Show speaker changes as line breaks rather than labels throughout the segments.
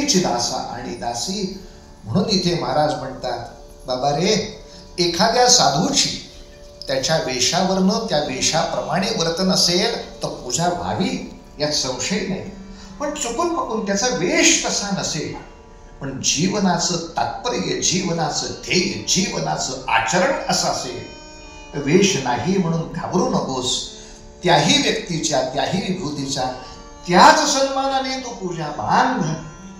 हीच दासा आणि दासी. म्हणून इथे महाराज म्हणतात, बाबा रे, एखाद्या साधूची त्याच्या वेशावरनं त्या वेशाप्रमाणे वर्तन असेल तर पूजा व्हावी यात संशय नाही. पण चुकून माकून त्याचा वेश तसा नसेल, पण जीवनाचं तात्पर्य, जीवनाचं ध्येय, जीवनाचं आचरण असं असेल, वेश नाही म्हणून घाबरू नकोस. त्याही व्यक्तीच्या, त्याही विभूतीच्या त्याच सन्मानाने तू पूजा बांध.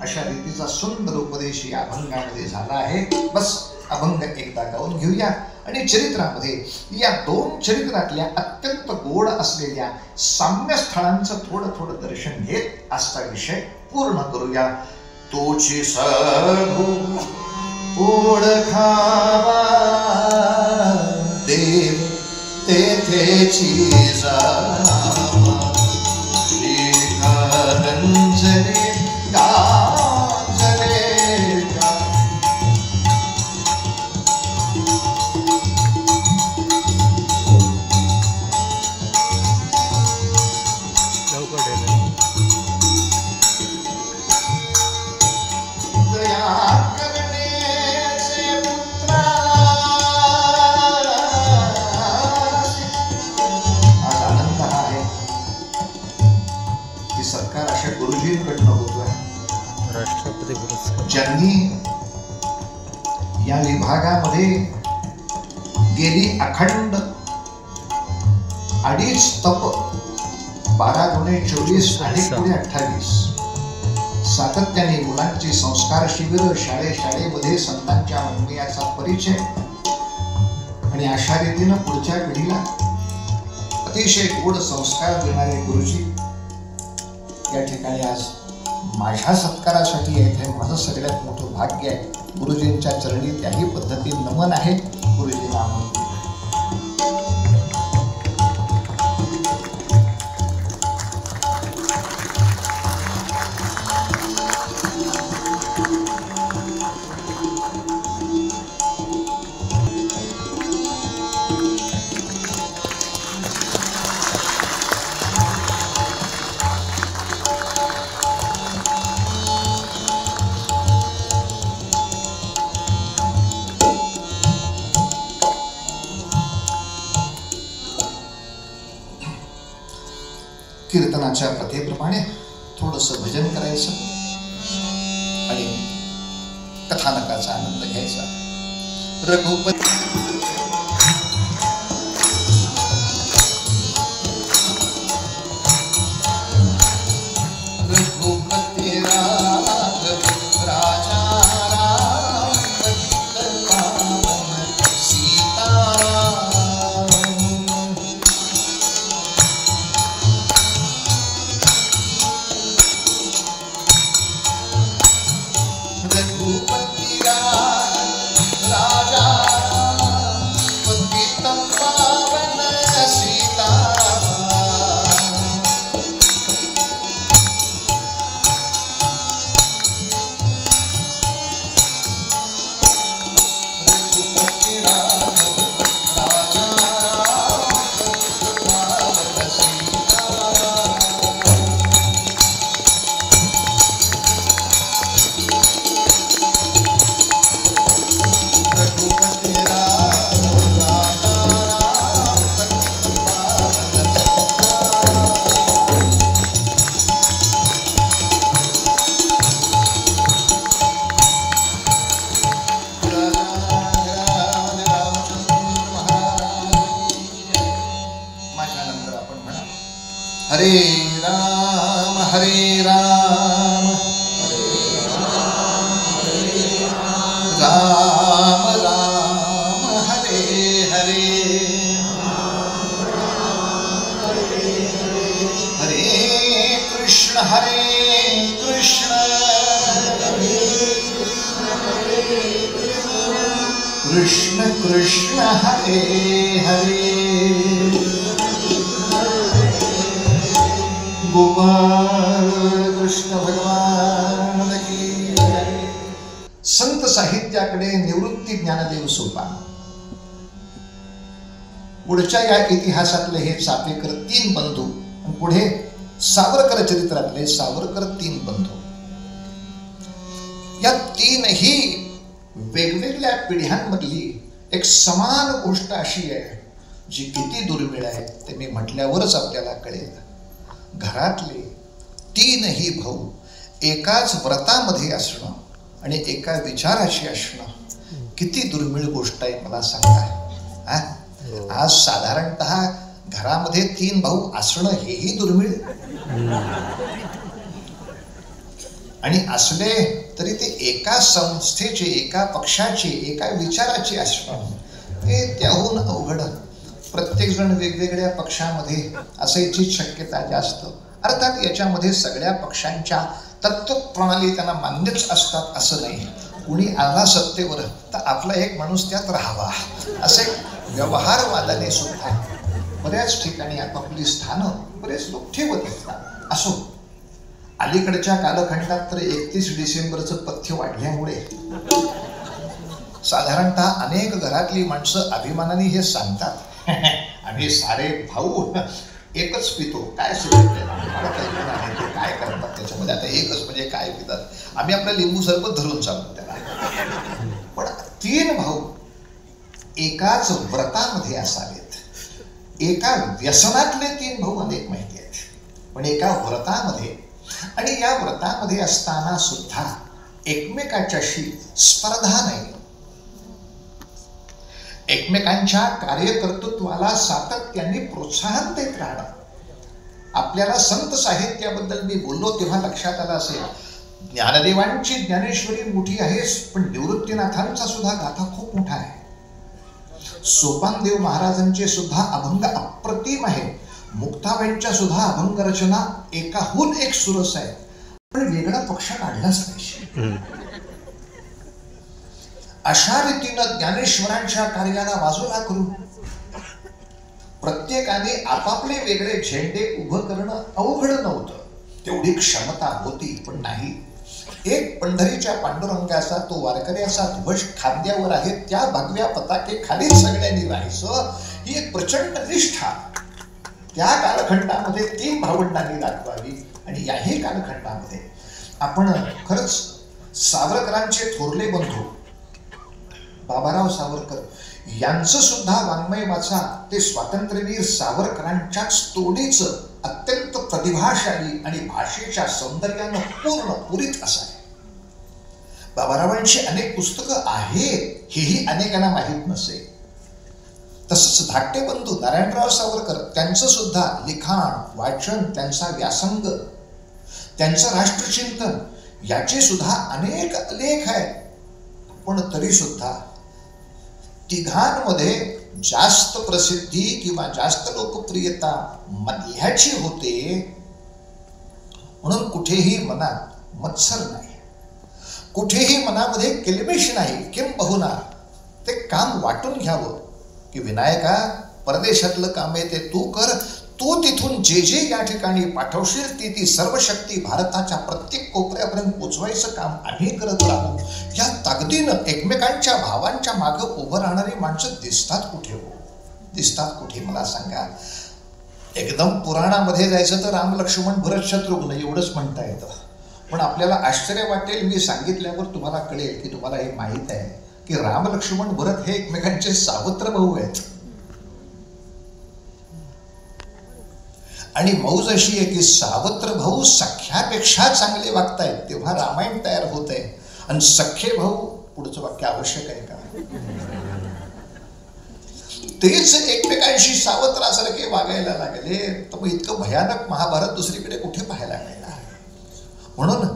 अशा रीतीचा सुंदर उपदेश या अभंगामध्ये झाला आहे. बस अभंग एकदा गाऊन घेऊया आणि चरित्रामध्ये या दोन चरित्रातल्या अत्यंत गोड असलेल्या साम्य स्थळांचं थोडं थोडं दर्शन घेत आजचा विषय पूर्ण करूया. तोची सभू ओळखावा देव तेथेची जावा. श्रीकारंजने गाजले ज्यांनी या विभागामध्ये गेली अखंड 2.5 तप 12 गुणे 24 आणि पुढे 28 सातत्याने मुलांची संस्कार शिबिर, शाळेमध्ये संतांच्या महिम्याचा परिचय आणि अशा रीतीनं पुढच्या पिढीला अतिशय गोड संस्कार देणारे गुरुजी या ठिकाणी आज माझ्या सत्कारासाठी येथे माझं सगळ्यात मोठं भाग्य आहे. गुरुजींच्या चरणी त्याही पद्धतीने नमन आहे. गुरुजींना कीर्तनाच्या प्रथेप्रमाणे थोडंसं भजन करायचं आणि कथानकाचा आनंद घ्यायचा. रघुपती हरे राम हरे राम राम राम हरे हरे हरे कृष्ण कृष्ण कृष्ण हरे हरे गोपाल कृष्ण भगवान की जय. संत साहित्याकडे निवृत्ती ज्ञानदेव सोपान. पुढच्या या इतिहासातले हे चापेकर 3 बंधू आणि पुढे सावरकर चरित्रातले सावरकर 3 बंधू. या तीनही वेगवेगळ्या पिढ्यांमधली एक समान गोष्ट अशी आहे जी किती दुर्मिळ आहे ते मी म्हटल्यावरच आपल्याला कळेल. घरातले तीनही भाऊ एकाच व्रतामध्ये असणं आणि एका विचाराशी असणं किती दुर्मिळ गोष्ट आहे मला सांगा. आज साधारणतः घरामध्ये 3 भाऊ असणं हेही दुर्मिळ, आणि असले तरी ते एका संस्थेचे, एका पक्षाचे, एका विचाराचे असणं हे त्याहून अवघड. प्रत्येक जण वेगवेगळ्या पक्षामध्ये असायची शक्यता जास्त. अर्थात याच्यामध्ये सगळ्या पक्षांच्या तत्वप्रणाली त्यांना मान्यच असतात असं नाही. कुणी आला सत्तेवर तर आपला एक माणूस त्यात राहावा असे व्यवहारवादाने सुद्धा बऱ्याच ठिकाणी आपापली स्थानं बरेच लोक ठेवत असतात. असो, अलीकडच्या कालखंडात तर 31 डिसेंबरचं पथ्य वाढल्यामुळे साधारणतः अनेक घरातली माणसं अभिमानाने हे सांगतात, आम्ही सारे भाऊ एकच पितो. काय काय करतात त्याच्यामध्ये, आता एकच म्हणजे काय पितात, आम्ही आपलं लिंबू सरबत धरून चालतो त्याला. पण 3 भाऊ एकाच व्रतामध्ये असावेत. एका व्यसनातले 3 भाऊ अनेक माहिती आहेत, पण एका व्रतामध्ये, आणि या व्रतामध्ये असताना सुद्धा एकमेकाच्याशी स्पर्धा नाही, एकमेकांच्या कार्यकर्तृत्वाला सातत्याने प्रोत्साहन देत राहणं. आपल्याला संत साहित्याबद्दल मी बोललो तेव्हा लक्षात आलं असेल, ज्ञानदेवांची ज्ञानेश्वरी मोठी आहे, पण निवृत्तीनाथांचा सुद्धा गाथा खूप मोठा आहे. सोपानदेव महाराजांचे सुद्धा अभंग अप्रतिम आहे. मुक्ताबाईंच्या सुद्धा अभंग रचना एकाहून एक सुरस आहे, पण वेगळा पक्ष काढलाच पाहिजे. अशा रीतीनं ज्ञानेश्वरांच्या कार्याला बाजूला करून प्रत्येकाने आपापले वेगळे झेंडे उभं करणं अवघड नव्हतं. तेवढी क्षमता होती, पण नाही. एक पंढरीच्या पांडुरंगाचा तो वारकऱ्याचा ध्वज खांद्यावर आहे, त्या भगव्या पताके खाली सगळ्यांनी राहायचं, ही एक प्रचंड निष्ठा त्या कालखंडामध्ये 3 भावंडांनी दाखवावी. आणि याही कालखंडामध्ये आपण खरंच सावरकरांचे थोरले बंधू बाबाराव सावरकर यांचं सुद्धा वाङ्मय वाचा. ते स्वातंत्र्यवीर सावरकरांच्याच तोडीचं अत्यंत प्रतिभाशाली आणि भाषेच्या सौंदर्यानं पूर्ण पुरीत असं आहे. बाबारावांची अनेक पुस्तकं आहेत, हेही अनेकांना माहीत नसेल. तसंच धाकटे बंधू नारायणराव सावरकर, त्यांचं सुद्धा लिखाण, वाचन, त्यांचा व्यासंग, त्यांचं राष्ट्रचिंतन याचे सुद्धा अनेक लेख आहेत. पण तरी सुद्धा तिघांमध्ये जास्त प्रसिद्धी किंवा जास्त लोकप्रियता मधल्याची होते, म्हणून कुठेही मनात मत्सर नाही, कुठेही मनामध्ये किलबिश नाही. किंबहुना ते काम वाटून घ्यावं की विनायका, परदेशातलं काम आहे ते तू कर, तू तिथून जे जे या ठिकाणी पाठवशील ती सर्व शक्ती भारताच्या प्रत्येक कोपऱ्यापर्यंत पोचवायचं काम आम्ही करत राहू. या ताकदीनं एकमेकांच्या भावांच्या मागं उभं राहणारी माणसं दिसतात कुठे हो? दिसतात कुठे मला सांगा. एकदम पुराणामध्ये जायचं तर राम लक्ष्मण भरत शत्रुघ्न एवढंच म्हणता येतं. पण आपल्याला आश्चर्य वाटेल, मी सांगितल्यावर तुम्हाला कळेल की तुम्हाला हे माहीत आहे की राम लक्ष्मण भरत हे एकमेकांचे सावत्र भाऊ आहेत. आणि मौज अशी आहे की सावत्र भाऊ सख्यापेक्षा चांगले वागतायत तेव्हा रामायण तयार होत आहे, आणि सख्खे भाऊ, पुढचं वाक्य आवश्यक आहे का, तेच एकमेकांशी सावत्रासारखे वागायला लागले, तर मग इतकं भयानक महाभारत दुसरीकडे कुठे पाहायला मिळणार. म्हणून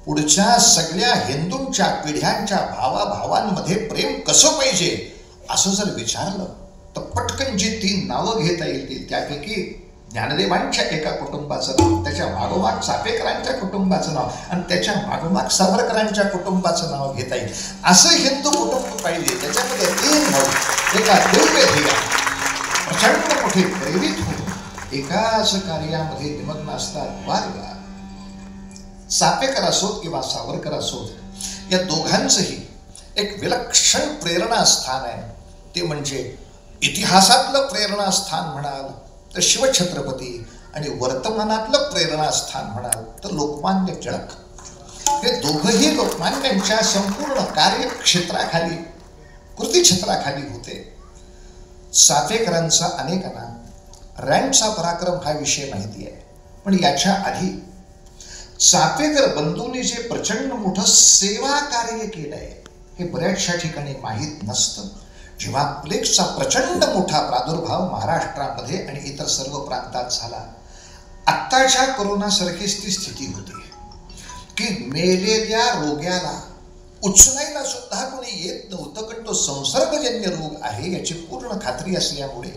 पुढच्या सगळ्या हिंदूंच्या पिढ्यांच्या भावाभावांमध्ये प्रेम कसं पाहिजे असं जर विचारलं तर पटकन जी 3 नावं घेता येतील त्यापैकी ज्ञानदेवांच्या एका कुटुंबाचं नाव, त्याच्या मागोमाग चापेकरांच्या कुटुंबाचं नाव, आणि त्याच्या मागोमाग सावरकरांच्या कुटुंबाचं नाव घेता येईल. असं हिंदू कुटुंब पाहिजे त्याच्यामध्ये 3 भाऊ एका दिव्य ध्येया प्रचंड मोठे प्रेरित होऊन एकाच कार्यामध्ये निमग्न असतात. वारवा चापेकर असोत किंवा सावरकर असोत, या दोघांचंही एक विलक्षण प्रेरणास्थान आहे. ते म्हणजे इतिहासातलं प्रेरणास्थान म्हणाल तर शिवछत्रपती, आणि वर्तमानातलं प्रेरणास्थान म्हणाल तर लोकमान्य टिळक. हे दोघंही लोकमान्यांच्या संपूर्ण कार्यक्षेत्राखाली कृतीक्षेत्राखाली होते. चाफेकरांचा अनेकांना रँडचा पराक्रम हा विषय माहिती आहे, पण याच्या आधी चाफेकर बंधूंनी जे प्रचंड मोठं सेवा कार्य केलंय हे बऱ्याचशा ठिकाणी माहीत नसतं. जेव्हा प्लेगचा प्रचंड मोठा प्रादुर्भाव महाराष्ट्रामध्ये आणि इतर सर्व प्रांतात झाला, आत्ताच्या कोरोनासारखीच ती स्थिती होती की मेलेल्या रोग्याला उचलायला सुद्धा कोणी येत नव्हतं, कारण तो संसर्गजन्य रोग आहे याची पूर्ण खात्री असल्यामुळे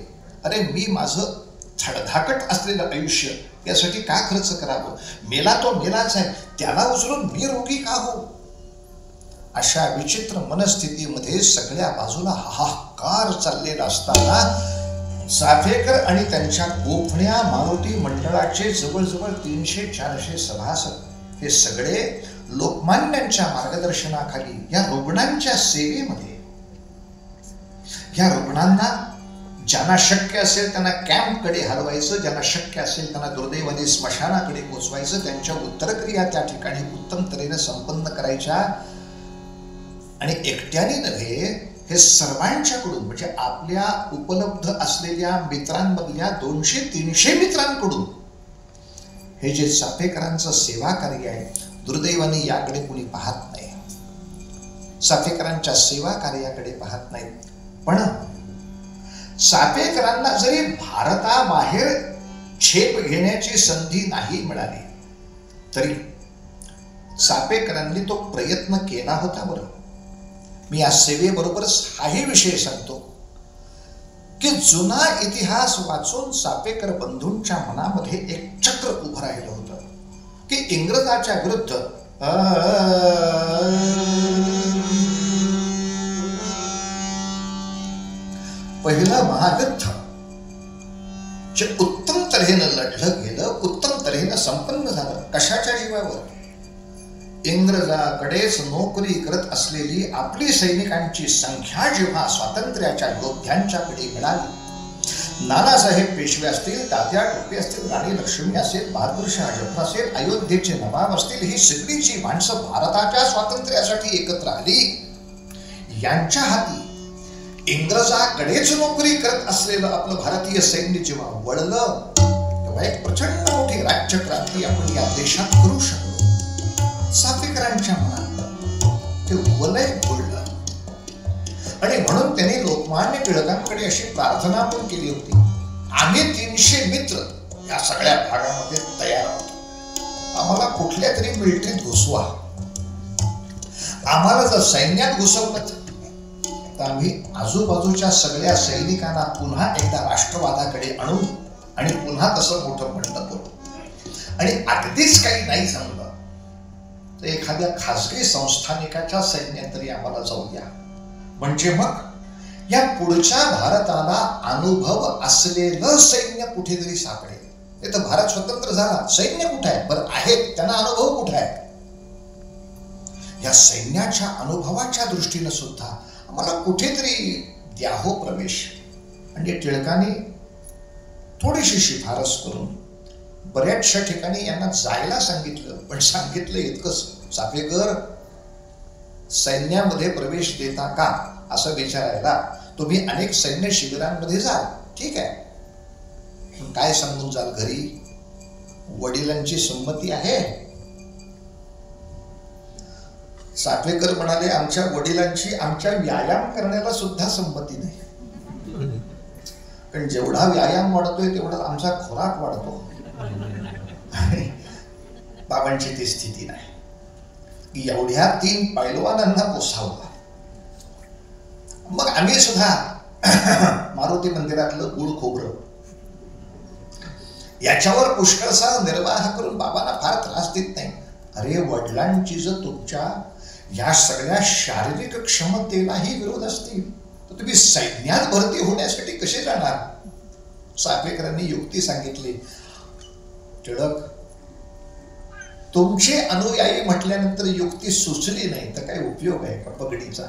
अरे मी माझं धडधाकट असलेलं आयुष्य यासाठी का खर्च करावं, मेला तो मेलाच आहे, त्याला उचलून मी रोगी का हो. अशा विचित्र मनस्थितीमध्ये सगळ्या बाजूला हाहाकार चाललेला असताना चाफेकर आणि त्यांच्या गोफण्या मारुती मंडळाचे जवळजवळ 300-400 सभासद हे सगळे लोकमान्यांच्या मार्गदर्शनाखाली या रुग्णांच्या सेवेमध्ये, या रुग्णांना ज्यांना शक्य असेल त्यांना कॅम्पकडे हलवायचं, ज्यांना शक्य असेल त्यांना दुर्दैवाने स्मशानाकडे पोचवायचं, त्यांच्या उत्तरक्रिया त्या ठिकाणी उत्तम तऱ्हेने संपन्न करायच्या. आणि एकट्याने नव्हे, हे सर्वांच्याकडून म्हणजे आपल्या उपलब्ध असलेल्या मित्रांमधल्या 200-300 मित्रांकडून हे जे चाफेकरांचं सेवा कार्य आहे, दुर्दैवाने याकडे कोणी पाहत नाही, चाफेकरांच्या सेवा कार्याकडे पाहत नाही. पण चाफेकरांना जरी भारताबाहेर छेप घेण्याची संधी नाही मिळाली तरी चाफेकरांनी तो प्रयत्न केला होता. बरं, मी या सेवेबरोबरच हाही विषय सांगतो की जुना इतिहास वाचून चाफेकर बंधूंच्या मनामध्ये एक चक्र उभं राहिलं होतं की इंग्रजाच्या विरुद्ध पहिलं महायुद्ध जे उत्तम तऱ्हेनं लढलं गेलं, उत्तम तऱ्हेनं संपन्न झालं. कशाच्या जीवावर? इंग्रजाकडेच नोकरी करत असलेली आपली सैनिकांची संख्या जेव्हा स्वातंत्र्याच्या योद्ध्यांच्याकडे मिळाली, नानासाहेब पेशवे असतील, तात्या टोपे असतील, राणी लक्ष्मी असेल, बहादूर शाह जफर असेल, अयोध्येचे नवाब असतील, ही सगळी जी माणसं भारताच्या स्वातंत्र्यासाठी एकत्र आली, यांच्या हाती इंग्रजाकडेच नोकरी करत असलेलं आपलं भारतीय सैन्य जेव्हा वळलं, तेव्हा एक प्रचंड मोठी राज्यक्रांती आपण या देशात करू शकलो. चाफेकरांच्या मनात ते वलय घोळलं आणि म्हणून त्यांनी लोकमान्य टिळकांकडे अशी प्रार्थना पण केली होती, आम्ही 300 मित्र या सगळ्या भागामध्ये तयार आहोत, आम्हाला कुठल्या तरी मिलिटरीत घुसवा, आम्हाला जर सैन्यात घुसवलं तर आम्ही आजूबाजूच्या सगळ्या सैनिकांना पुन्हा एकदा राष्ट्रवादाकडे आणू आणि पुन्हा तसं मोठं म्हणणं करू. आणि अगदीच काही नाही जमलं तर एखाद्या खासगी संस्थानिकाच्या सैन्यात तरी आम्हाला जाऊ द्या, म्हणजे मग या पुढच्या भारताला अनुभव असलेलं सैन्य कुठेतरी सापडेल. हे तर भारत स्वतंत्र झाला, सैन्य कुठे आहे? बरं आहेत, त्यांना अनुभव कुठे आहे? या सैन्याच्या अनुभवाच्या दृष्टीनं सुद्धा आम्हाला कुठेतरी द्या हो प्रवेश. म्हणजे टिळकांनी थोडीशी शिफारस करून बऱ्याचशा ठिकाणी यांना जायला सांगितलं, पण सांगितलं इतकंच, चाफेकर सैन्यामध्ये प्रवेश देता का असं विचारायला तुम्ही अनेक सैन्य शिबिरांमध्ये जाल, ठीक आहे, पण काय सांगून जाल घरी? वडिलांची संमती आहे? चाफेकर म्हणाले, आमच्या वडिलांची आमच्या व्यायाम करण्याला सुद्धा संमती नाही, कारण जेवढा व्यायाम वाढतोय तेवढा आमचा खोराक वाढतो. बाबांची ती स्थिती नाही की एवढ्या 3 पैलवानांना पोसावलं. मग आम्ही सुद्धा मारुती मंदिरातलं गुळ खोबरं याच्यावर पुष्कळसा निर्वाह करून बाबांना फार त्रास देत नाही. अरे वडिलांची जर तुमच्या या सगळ्या शारीरिक क्षमतेलाही विरोध असतील तर तुम्ही सैन्यात भरती होण्यासाठी कसे जाणार? चाफेकरांनी युक्ती सांगितली, टिळक तुमचे अनुयायी म्हटल्यानंतर युक्ती सुचली नाही तर काही उपयोग आहे का पगडीचा?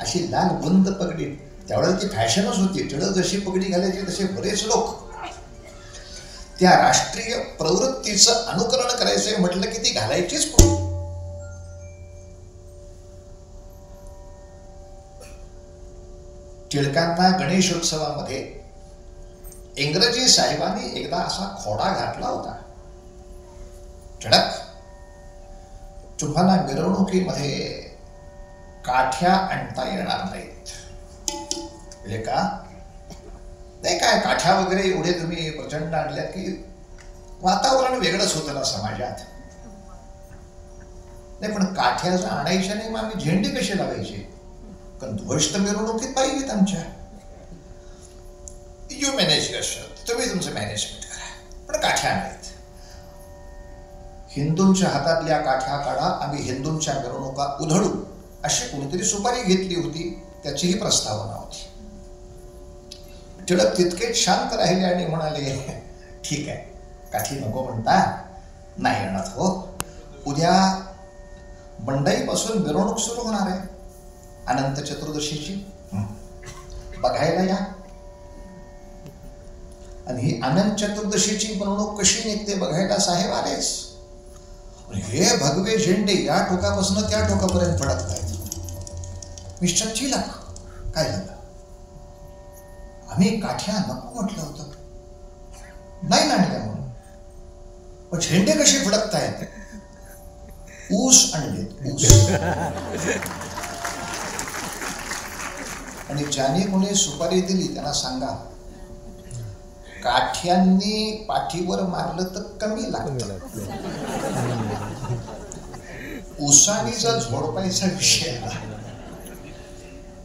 अशी लाल बंद पगडी, त्यावेळेला ती फॅशनच होती. टिळक जशी पगडी घालायची तसे बरेच लोक त्या राष्ट्रीय प्रवृत्तीचं अनुकरण करायचंय म्हटलं की ती घालायचीच कुठे. टिळकांना गणेशोत्सवामध्ये इंग्रजी साहेबांनी एकदा असा खोडा घातला होता. टिळक, तुम्हाला मिरवणुकीमध्ये काठ्या आणता येणार नाहीत. म्हणजे का नाही, काय काठ्या वगैरे एवढे तुम्ही प्रचंड आणल्यात की वातावरण वेगळंच होतं ना समाजात. नाही, पण काठ्या जर आणायच्या नाही, मग आम्ही झेंडे कसे लावायचे? कारण ध्वज तर मिरवणुकीत पाहिजेत आमच्या. यू मॅनेज युअरसेल्फ, तुम्ही तुमचं मॅनेजमेंट करा, पण काठ्या नाहीत. हिंदूंच्या हातातल्या काठ्या काढा, आम्ही हिंदूंच्या मिरवणुका उधळू, अशी कोणीतरी सुपारी घेतली होती. त्याचीही प्रस्तावना होती. टिळक तितके शांत राहिले आणि म्हणाले, ठीक आहे, काठी नको म्हणता, नाही येणार हो. उद्या मंडईपासून मिरवणूक सुरू होणार आहे अनंत चतुर्दशीची, बघायला या. आणि ही अनंत चतुर्दशीची मिरवणूक कशी निघते बघायला साहेब आलेच. हे भगवे झेंडे या टोकापासून त्या टोकापर्यंत फडकत आहेत. मिस्टर टिळक, काय झालं? आम्ही काठ्या नको म्हटलं होतं, नाही आणल्या म्हणून. पण झेंडे कसे फडकतायत? ऊस आणलेत, ऊस. आणि ज्याने कोणी सुपारी दिली त्यांना सांगा, काठ्यांनी पाठीवर मारलं तर कमी लागतं, ऊसानी जर झोडपायचा विषय आला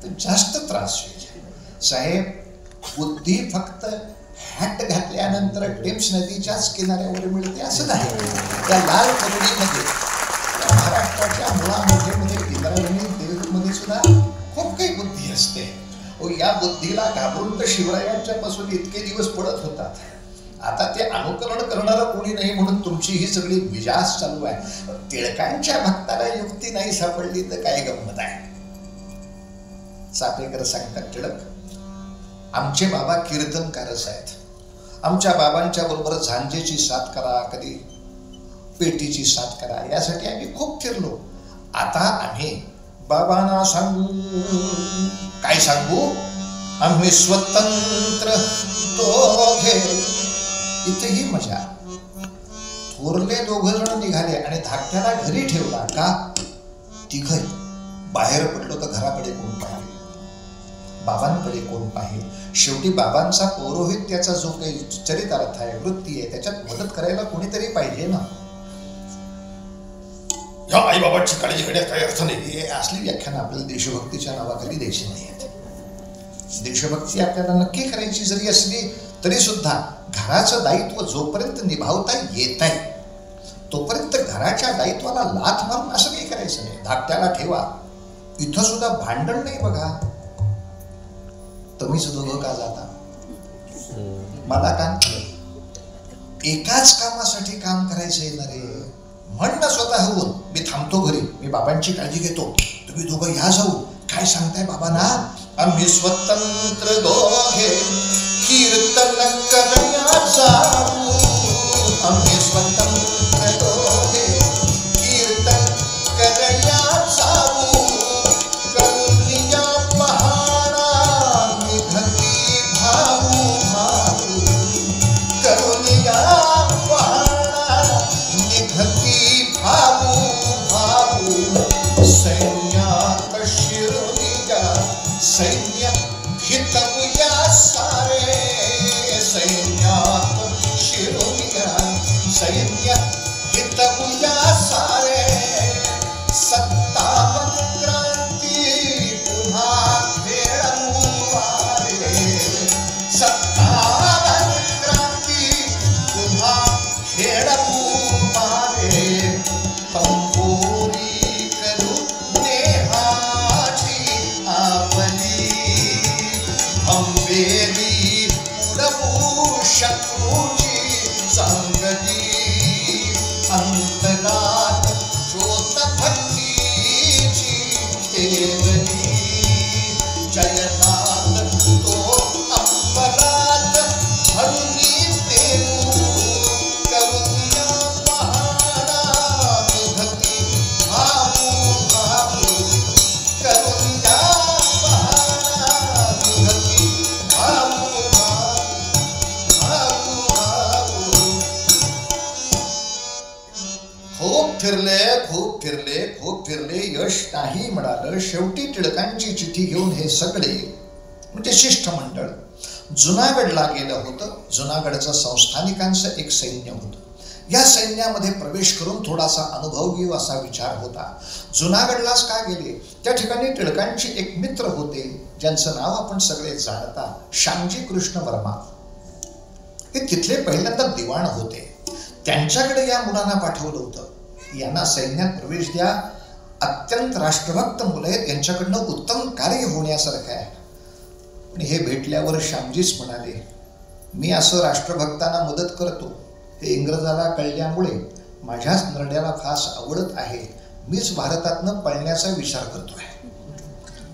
तर जास्त त्रास होईल. साहेब, बुद्धी फक्त हॅट घातल्यानंतर टेम्स नदीच्याच किनाऱ्यावर मिळते असं नाही. त्या लाल पगडीमध्ये, महाराष्ट्राच्या मुळामध्ये, इंद्रायणी देवमध्ये सुद्धा खूप काही बुद्धी असते. या बुद्धीला घाबरून तर शिवरायांच्या पासून इतके दिवस पडत होतात. आता ते अनुकरण करणारं कोणी नाही म्हणून तुमची ही सगळी विजास चालू आहे. टिळकांच्या भक्ताला युक्ती नाही सापडली तर काय गंमत आहे. चापेकर सांगतात, टिळक, आमचे बाबा कीर्तनकारच आहेत. आमच्या बाबांच्या बरोबर झांजेची साथ करा, कधी पेटीची साथ करा, यासाठी आम्ही खूप फिरलो. आता आम्ही बाबांना सांगू, काय सांगू? आम्ही स्वतंत्र दोघे. इथेही मजा. थोरले दोघ जण निघाले आणि धाकट्याला घरी ठेवला. का? तिघही. बाहेर पडलो तर घराकडे कोण पाहिजे, बाबांकडे कोण पाहिजे? शेवटी बाबांचा पौरोहित्याचा जो काही चरितार्थ आहे, वृत्ती आहे, त्याच्यात मदत करायला कोणीतरी पाहिजे ना. या आई बाबांची काळजी घेण्यात काही अर्थ नाही. असली व्याख्यान आपल्याला देशभक्तीच्या नावाखाली द्यायची नाही आहेत. देशभक्ती आपल्याला नक्की करायची जरी असली तरी सुद्धा घराचं दायित्व जोपर्यंत निभावता येत आहे तोपर्यंत घराच्या दायित्वाला लाथ मारून असं काही करायचं नाही. धाकट्याला ठेवा. इथं सुद्धा भांडण नाही बघा. तुम्हीच दोघं का जाता? मला काम एकाच कामासाठी काम करायचं येणार आहे म्हणणं स्वतःहून, मी थांबतो घरी, मी बाबांची काळजी घेतो, तुम्ही दोघं या जाऊ. काय सांगताय बाबांना? आम्ही स्वतंत्र दोघे कीर्तन करया जाऊ. आम्ही स्वतंत्र दोघे कीर्तन करया जाऊ. करुणिया पहाडा निघती भाऊ भाऊ. करुणिया पहाडा निघती भाऊ भाऊ. सैन्यात शिरुनिया सैन्य हितवूया सारे. सैन्यात शिरुनिया सैन्य खूप फिरले यश नाही मिळालं. शेवटी टिळकांची चिठ्ठी घेऊन हे सगळे म्हणजे शिष्टमंडळ जुनागडला गेलं होतं. जुनागडचं संस्थानिकांचं एक सैन्य होतं. या सैन्यामध्ये प्रवेश करून थोडासा अनुभव घेऊ असा विचार होता. जुनागडलाच का गेले? त्या ठिकाणी टिळकांचे एक मित्र होते, ज्यांचं नाव आपण सगळे जाणता, श्यामजी कृष्ण वर्मा. हे तिथले पहिल्यांदा दिवाण होते. त्यांच्याकडे या मुलांना पाठवलं होतं, यांना सैन्यात प्रवेश द्या, अत्यंत राष्ट्रभक्त मुलं आहेत, यांच्याकडनं उत्तम कार्य होण्यासारखं आहे. पण हे भेटल्यावर श्यामजीच म्हणाले, मी असं राष्ट्रभक्तांना मदत करतो हे इंग्रजाला कळल्यामुळे माझ्याच नरड्याला फास आवडत आहे. मीच भारतातनं पळण्याचा विचार करतोय.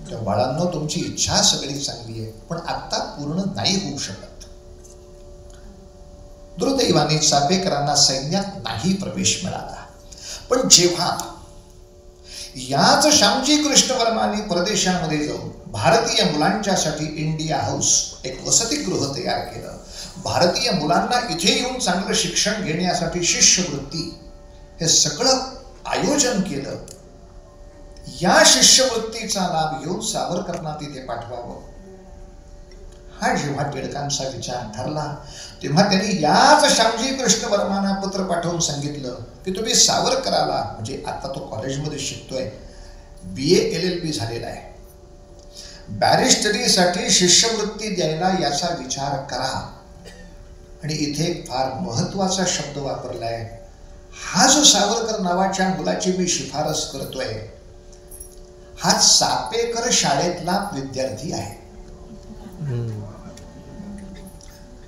त्या बाळांनो, तुमची इच्छा सगळी चांगली आहे, पण आत्ता पूर्ण नाही होऊ शकत. दुर्दैवाने चापेकरांना सैन्यात नाही प्रवेश मिळाला. पण जेव्हा याच श्यामजी कृष्ण वर्मांनी परदेशामध्ये जाऊन भारतीय मुलांच्यासाठी इंडिया हाऊस एक वसतिगृह तयार केलं, भारतीय मुलांना इथे येऊन चांगलं शिक्षण घेण्यासाठी शिष्यवृत्ती हे सगळं आयोजन केलं. या शिष्यवृत्तीचा लाभ घेऊन सावरकरांना तिथे पाठवावं हा जेव्हा टिळकांचा विचार ठरला, तेव्हा त्यांनी याच श्यामजी कृष्ण वर्मांना पत्र पाठवून सांगितलं की तुम्ही सावरकराला, म्हणजे आता तो कॉलेजमध्ये शिकतोय, BA LLB झालेला आहे, बॅरिस्टरीसाठी शिष्यवृत्ती द्यायला याचा विचार करा. आणि इथे एक फार महत्वाचा शब्द वापरलाय. हा जो सावरकर नावाच्या मुलाची मी शिफारस करतोय, हा चापेकर शाळेतला विद्यार्थी आहे.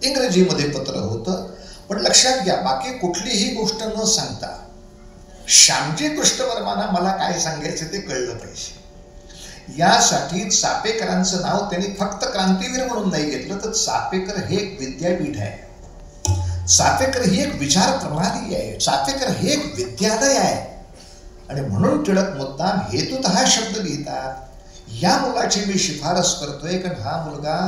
इंग्रजीमध्ये पत्र होतं, पण लक्षात घ्या, बाकी कुठलीही गोष्ट न सांगता श्यामजी कृष्ण वर्मांना मला काय सांगायचं ते कळलं पाहिजे. यासाठी चापेकरांचं नाव त्यांनी फक्त क्रांतीवीर म्हणून नाही घेतलं, तर चापेकर हे एक विद्यापीठ आहे, चापेकर ही एक विचार प्रणाली आहे, चापेकर हे एक विद्यालय आहे. आणि म्हणून टिळक मुद्दाम हेतूत हा शब्द लिहितात, या मुलाची मी शिफारस करतोय कारण हा मुलगा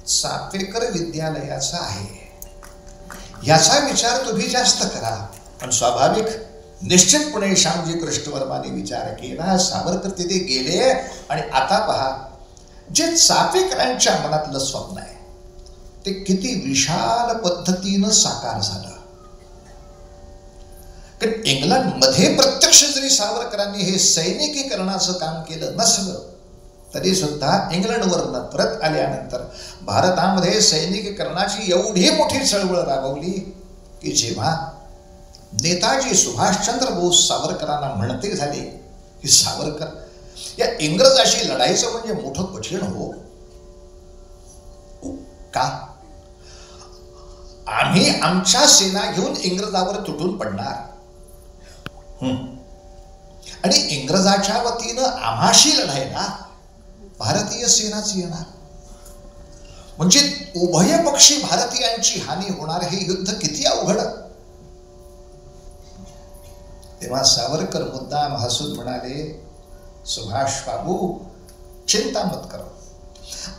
चापेकर विद्यालयाचा आहे. याचा विचार तुम्ही जास्त करा. पण स्वाभाविक निश्चितपणे श्यामजी कृष्ण वर्माने विचार केला. सावरकर तिथे गेले आणि आता पहा, जे चापेकरांच्या मनातलं स्वप्न आहे ते किती विशाल पद्धतीनं साकार झालं. कारण इंग्लंडमध्ये प्रत्यक्ष जरी सावरकरांनी हे सैनिकीकरणाचं काम केलं नसलं तरी सुद्धा इंग्लंडवरनं परत आल्यानंतर भारतामध्ये सैनिकीकरणाची एवढी मोठी चळवळ राबवली की जेव्हा नेताजी सुभाषचंद्र बोस सावरकरांना म्हणते झाले की सावरकर, या इंग्रजाशी लढायचं म्हणजे मोठं कठीण हो का? आम्ही आमच्या सेना घेऊन इंग्रजावर तुटून पडणार आणि इंग्रजाच्या वतीनं आम्हाशी लढायला भारतीय सेनाच येणार, म्हणजे उभय पक्षी भारतीयांची हानी होणार. हे युद्ध किती अवघड. तेव्हा सावरकर मुद्दाम हसून म्हणाले, सुभाष बाबू चिंता मत करो,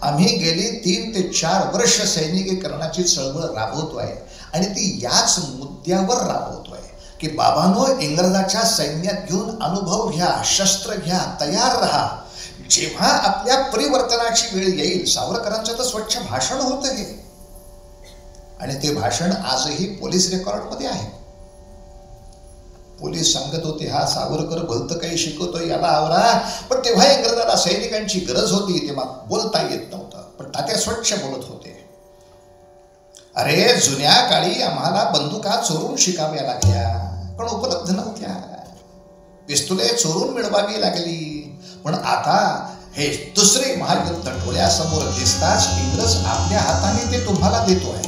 आम्ही गेली 3 ते 4 वर्ष सैनिकीकरणाची चळवळ राबवतोय आणि ती याच मुद्द्यावर राबवतोय की बाबांनो, इंग्रजाच्या सैन्यात घेऊन अनुभव घ्या, शस्त्र घ्या, तयार राहा. जेव्हा आपल्या परिवर्तनाची वेळ येईल, सावरकरांचं तर स्वच्छ भाषण होतं हे, आणि ते भाषण आजही पोलीस रेकॉर्डमध्ये आहे. पोलीस सांगत होते, हा सावरकर भलतं काही शिकवतो, याला आवरा. पण तेव्हा इंग्रजाला सैनिकांची गरज होती, तेव्हा बोलता येत नव्हतं, पण तात्या स्वच्छ बोलत होते. अरे, जुन्या काळी आम्हाला बंदुका चोरून शिकाव्या लागल्या, पण उपलब्ध नव्हत्या. पिस्तुले चोरून मिळवावी लागली. पण आता हे दुसरे महायुद्ध डोळ्यासमोर दिसताच इंग्रज आपल्या हाताने ते तुम्हाला देतोय.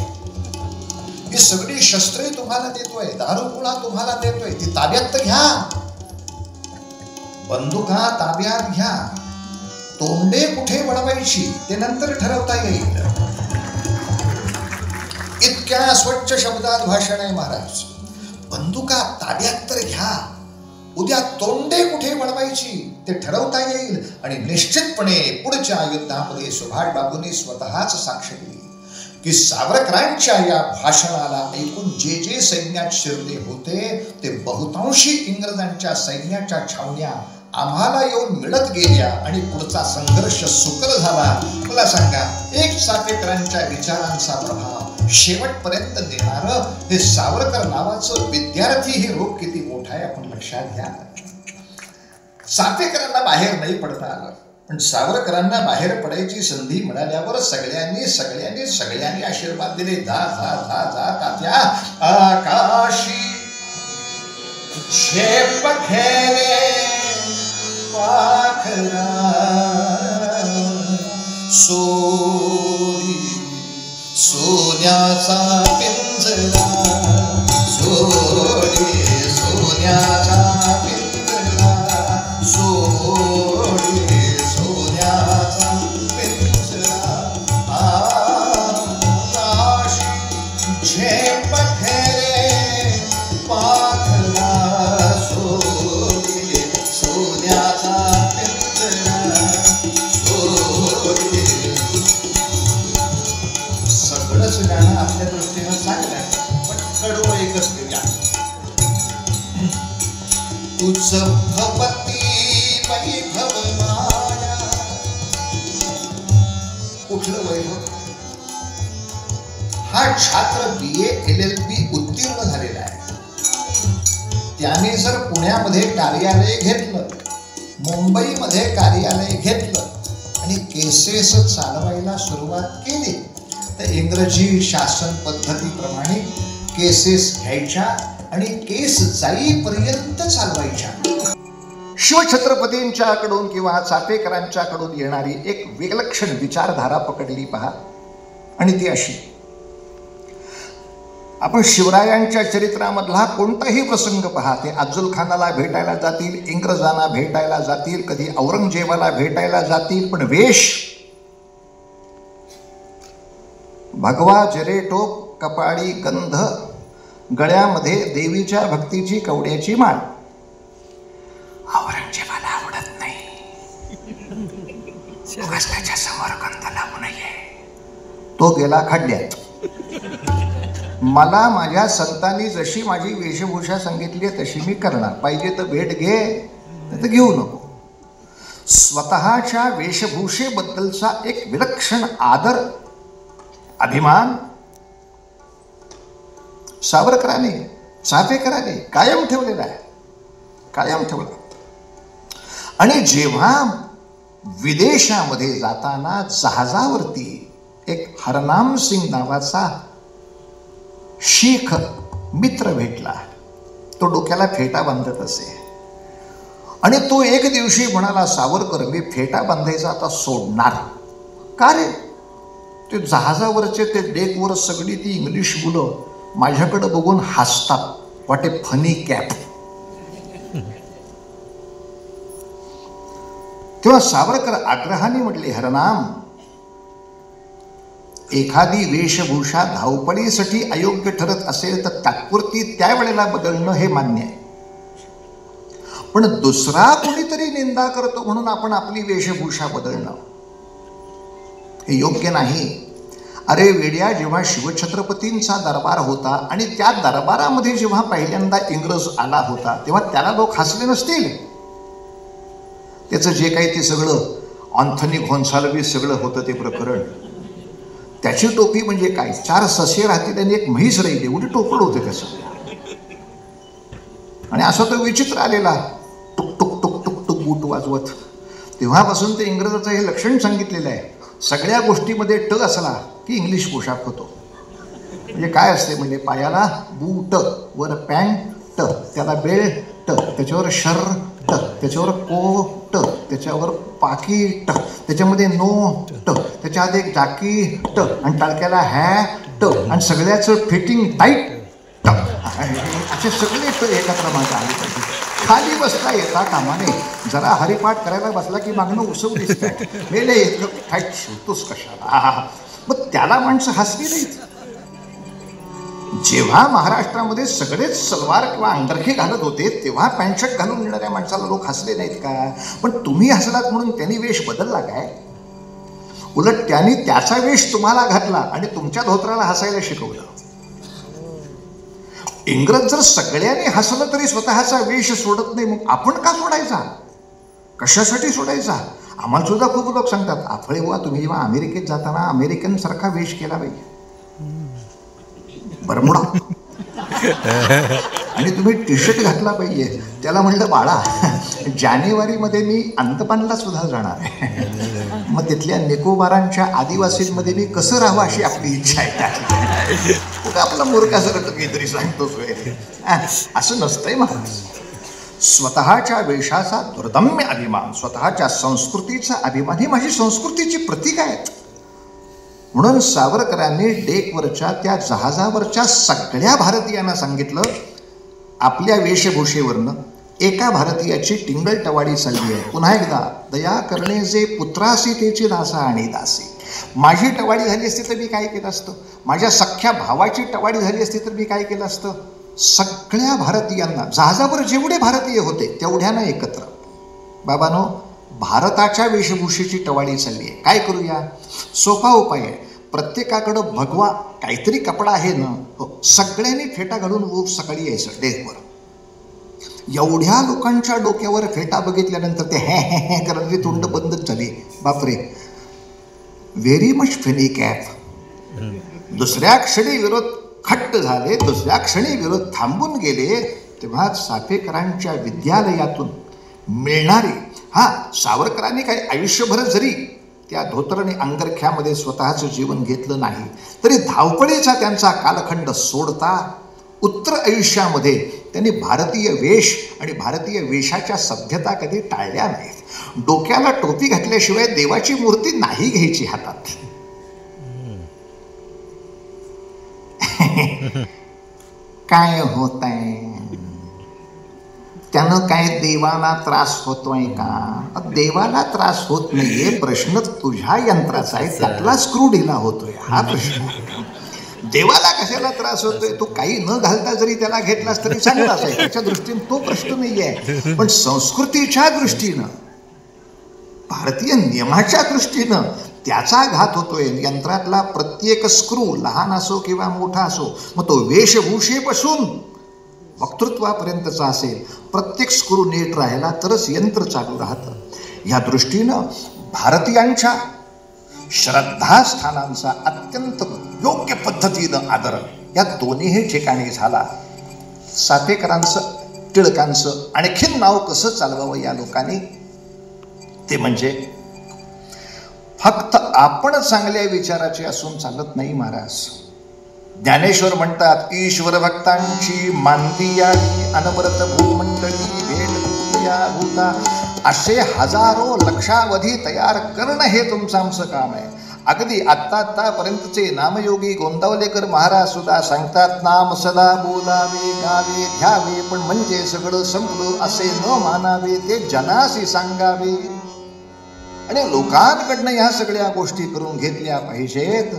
ही सगळी शस्त्रे तुम्हाला देतोय, दारुगोळा तुम्हाला देतोय, ती ताब्यात घ्या, बंदुका ताब्यात घ्या. तोंडे कुठे वळवायची ते नंतर ठरवता येईल. इतक्या स्वच्छ शब्दात भाषण आहे महाराज. बंदुका ताब्यात तर घ्या, उद्या तोंडे कुठे वळवायची ते ठरवता येईल. आणि निश्चितपणे पुढच्या युद्धामध्ये सुभाष बाबूंनी स्वतःच साक्ष दिली की सावरकरांच्या या भाषणाला ऐकून जे जे सैन्यात शिरले होते ते बहुतांशी इंग्रजांच्या सैन्याच्या छावण्या आम्हाला येऊन मिळत गेल्या आणि पुढचा संघर्ष सुकर झाला. मला सांगा, एक चाफेकरांच्या विचारांचा प्रभाव शेवटपर्यंत देणारं हे सावरकर नावाचं विद्यार्थी हे रूप किती मोठं आहे आपण लक्षात घ्या. चाफेकरांना बाहेर नाही पडता आलं, पण सावरकरांना बाहेर पडायची संधी मिळाल्यावर सगळ्यांनी आशीर्वाद दिले. जा जा जा जा तात्या, आकाशी झेप खेळे पाखरा सोडी सोन्याचा पिंजरा, सोडी सोन्याचा पिंजरा, सोडी सोन्याचा पिंजरा. आकाशी झेप खेळे पाखरा सोडी सोन्याचा पिंजरा, सोडी. सगळंच गाणं आपल्या दृष्टीनं चांगलं, पण कडवं एकच ते गाणं. तुझ भवती वैभव माया. कुठलं वैभव? हा छात्र BA LLB उत्तीर्ण झालेला आहे. त्याने जर पुण्यामध्ये कार्यालय घेतलं, मुंबईमध्ये कार्यालय घेतलं आणि केसेस चालवायला सुरुवात केली, तर इंग्रजी शासन पद्धतीप्रमाणे केसेस घ्यायच्या आणि केस जाईपर्यंत चालवायच्या. शिवछत्रपतींच्याकडून किंवा चाफेकरांच्याकडून येणारी एक विलक्षण विचारधारा पकडली पहा, आणि ती अशी. आपण शिवरायांच्या चरित्रामधला कोणताही प्रसंग पहा, ते अफजल खानाला भेटायला जातील, इंग्रजांना भेटायला जातील, कधी औरंगजेबाला भेटायला जातील, पण वेश भगवा जरेटोप, कपाळी गंध, गळ्यामध्ये देवीच्या भक्तीची कवड्याची माळ. औरंगजेबाला आवडत नाही, त्याच्या समोर गंध लावू नये, तो गेला खड्ड्यात. मला माझ्या संतांनी जशी माझी वेशभूषा सांगितली तशी मी करणार, पाहिजे तर भेट घे, नाही तर घेऊ नको. स्वतःच्या वेशभूषेबद्दलचा एक विलक्षण आदर, अभिमान सावरकरांनी, चाफेकरांनी कायम ठेवलेला आहे, कायम ठेवला. आणि जेव्हा विदेशामध्ये जाताना जहाजावरती एक हरनाम सिंग नावाचा शीख मित्र भेटला, तो डोक्याला फेटा बांधत असे, आणि तो एक दिवशी म्हणाला, सावरकर मी फेटा बांधायचा आता सोडणार. का रे? ते जहाजावरचे ते डेकवर सगळी ती इंग्लिश मुलं माझ्याकडे बघून हसतात, वाटे फनी कॅप. तेव्हा सावरकर आग्रहाने म्हटले, हरनाम, एखादी वेशभूषा धावपळीसाठी अयोग्य ठरत असेल तर तात्पुरती त्यावेळेला बदलणं हे मान्य आहे, पण दुसरा कोणीतरी निंदा करतो म्हणून आपण आपली वेशभूषा बदलणं हे योग्य नाही. अरे वेड्या, जेव्हा शिवछत्रपतींचा दरबार होता आणि त्या दरबारामध्ये जेव्हा पहिल्यांदा इंग्रज आला होता तेव्हा त्याला लोक हसले नसतील? त्याचं जे काही ते सगळं ऑन्थनी गोन्साल्विस सगळं होतं ते प्रकरण, त्याची टोपी म्हणजे काय, 4 ससे राहतील आणि एक म्हैस राहिली एवढी टोपड होते त्याचं. आणि असा तो विचित्र आलेला, टुक टुक टुक टुक टुक बूट वाजवत. तेव्हापासून ते इंग्रजाचं हे लक्षण सांगितलेलं आहे, सगळ्या गोष्टीमध्ये ट असला की इंग्लिश पोशाख होतो. म्हणजे काय असते, म्हणजे पायाला बूट, वर पॅन्ट, त्याला बेल्ट, त्याच्यावर शर्ट, त्याच्यावर कोट, त्याच्यावर पाकिट, त्याच्यामध्ये नोट, त्याच्यात एक जाकीट, आणि टाळक्याला हॅट, आणि सगळ्याचं फिटिंग टाईट. असे सगळे ट एकत्र मागे आले पाहिजे. खाली बसता येता कामाने. जरा हरिपाठ करायला बसला की मागणं उसव दिसतात, मेले इतकं टाईट शिवतोस कशाला. मग त्याला माणसं हसली नाहीत. जेव्हा महाराष्ट्रामध्ये सगळेच सलवार किंवा अंडरखे घालत होते तेव्हा पॅन्ट शर्ट घालून येणाऱ्या माणसाला लोक हसले नाहीत का? पण तुम्ही हसलात म्हणून त्यांनी वेश बदलला काय? उलट त्यांनी त्याचा वेश तुम्हाला घातला आणि तुमच्या धोत्राला हसायला शिकवलं. इंग्रज जर सगळ्यांनी हसलं तरी स्वतःचा वेश सोडत नाही, मग आपण का सोडायचा? कशासाठी सोडायचा? आम्हाला सुद्धा खूप लोक सांगतात, आफळे बुवा तुम्ही जेव्हा अमेरिकेत जाताना अमेरिकन सारखा वेश केला पाहिजे, बरमुडा, आणि तुम्ही टी शर्ट घातला पाहिजे. त्याला म्हणलं बाळा, जानेवारीमध्ये मी अंदमानला सुद्धा जाणार आहे, मग तिथल्या निकोबारांच्या आदिवासींमध्ये मी कसं राहावं अशी आपली इच्छा आहे. आपला मूर्खासारखं काहीतरी सांगतो असं नसतंय महाराज. स्वतःच्या वेशाचा दुर्दम्य अभिमान, स्वतःच्या संस्कृतीचा अभिमान, ही माझी संस्कृतीची प्रतीक आहेत. म्हणून सावरकरांनी डेकवरच्या त्या जहाजावरच्या सगळ्या भारतीयांना सांगितलं, आपल्या वेशभूषेवरनं एका भारतीयाची टिंगलटवाडी चालली आहे. पुन्हा एकदा, दया करणे जे पुत्रासी त्याची दासा आणि दासी. माझी टवाडी झाली असती तर मी काय केलं असतं? माझ्या सख्ख्या भावाची टवाडी झाली असती तर मी काय केलं असतं? सगळ्या भारतीयांना, जहाजावर जेवढे भारतीय होते तेवढ्यांना एकत्र, बाबांनो भारताच्या वेशभूषेची टवाडी चालली आहे, काय करूया? सोपा उपाय आहे. प्रत्येकाकडं भगवा काहीतरी कपडा आहे ना, हो, सगळ्यांनी फेटा घालून सकाळी यायचं डेकवर. एवढ्या लोकांच्या डोक्यावर फेटा बघितल्यानंतर ते हे करणारी तोंड बंदच झाली. बापरे, व्हेरी मच फेनी कॅप. दुसऱ्या क्षणी विरोध खट्ट झाले, दुसऱ्या क्षणी विरोध थांबून गेले. तेव्हा चाफेकरांच्या विद्यालयातून मिळणारी, सावरकरांनी काही आयुष्यभर जरी त्या धोतर आणि अंगरख्यामध्ये स्वतःचं जीवन घेतलं नाही तरी धावपळीचा त्यांचा कालखंड सोडता उत्तर आयुष्यामध्ये त्यांनी भारतीय वेश आणि भारतीय वेशाच्या सभ्यता कधी टाळल्या नाहीत. डोक्याला टोपी घातल्याशिवाय देवाची मूर्ती नाही घ्यायची हातात. काय होत आहे त्यानं? काय देवाला त्रास होतोय का? देवाला त्रास होत नाहीये, प्रश्न तुझ्या यंत्राचा आहे, त्यातला स्क्रू ढिला होतोय, हा प्रश्न. देवाला कशाला त्रास होतोय? तो काही न घालता जरी त्याला घेतलास तरी चांगलाच आहे, त्याच्या दृष्टीने तो प्रश्न नाही आहे. पण संस्कृतीच्या दृष्टीनं, भारतीय नियमाच्या दृष्टीनं त्याचा घात होतोय. यंत्रातला प्रत्येक स्क्रू लहान असो किंवा मोठा असो, मग तो वेशभूषेपासून वक्तृत्वापर्यंतचा असेल, प्रत्येक स्क्रू नीट राहिला तरच यंत्र चालू राहतं. या दृष्टीनं भारतीयांच्या श्रद्धास्थानांचा अत्यंत योग्य पद्धतीनं आदर या दोन्ही ठिकाणी झाला. चाफेकरांचं, टिळकांचं आणखीन नाव कसं चालवावं या लोकांनी, ते म्हणजे फक्त आपण चांगल्या विचाराचे असून चालत नाही महाराज. ज्ञानेश्वर म्हणतात, ईश्वर भक्तांची मानती यावी अनवरत भूमंडळी भेट या भूता. असे हजारो लक्षावधी तयार करणं हे तुमचं आमचं काम आहे. अगदी आत्तापर्यंतचे नामयोगी गोंदावलेकर महाराज सुद्धा सांगतात, नाम सदा बोलावे गावे घ्यावे, पण म्हणजे सगळं संपलं असे न मानावे, ते जनासी सांगावे. आणि लोकांकडनं ह्या सगळ्या गोष्टी करून घेतल्या पाहिजेत.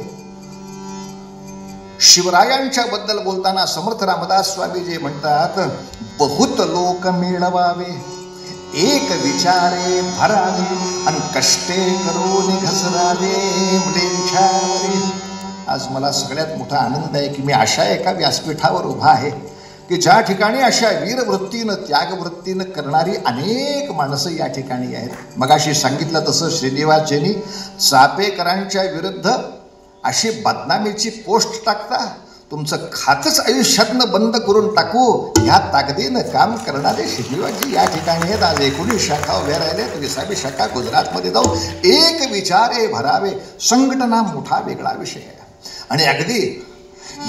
शिवरायांच्या बद्दल बोलताना समर्थ रामदास स्वामी जे म्हणतात, बहुत लोक मिळवावे, एक विचारे भरावे, आणि कष्टे करून घसरावे मुलींच्यावरील. आज मला सगळ्यात मोठा आनंद आहे की मी अशा एका व्यासपीठावर उभा आहे की ज्या ठिकाणी अशा वीरवृत्तीनं, त्यागवृत्तीनं करणारी अनेक माणसं या ठिकाणी आहेत. मगाशी सांगितलं तसं श्रीनिवासजींनी चाफेकरांच्या विरुद्ध अशी बदनामीची पोस्ट टाकता, तुमचं खातच आयुष्यातनं बंद करून टाकू ह्या ताकदीनं काम करणारे श्रीनिवासजी या ठिकाणी आहेत. आज 19 शाखा उभ्या राहिल्या, 20वी शाखा गुजरातमध्ये जाऊ. एक विचारे भरावे, संघटना मोठा वेगळा विषय आहे. आणि अगदी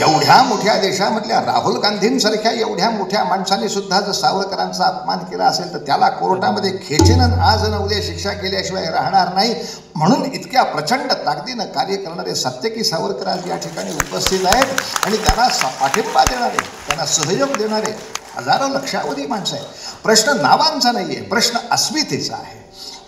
एवढ्या मोठ्या देशामधल्या राहुल गांधींसारख्या एवढ्या मोठ्या माणसाने सुद्धा जर सावरकरांचा अपमान केला असेल तर त्याला कोर्टामध्ये खेचीनं आज न उद्या शिक्षा केल्याशिवाय राहणार नाही. म्हणून इतक्या प्रचंड ताकदीनं कार्य करणारे सत्यकी सावरकर आज या ठिकाणी उपस्थित आहेत आणि त्यांना पाठिंबा देणारे, त्यांना सहयोग देणारे हजारो लक्षावधी माणसं आहेत. प्रश्न नावांचा नाही आहे, प्रश्न अस्मितेचा आहे.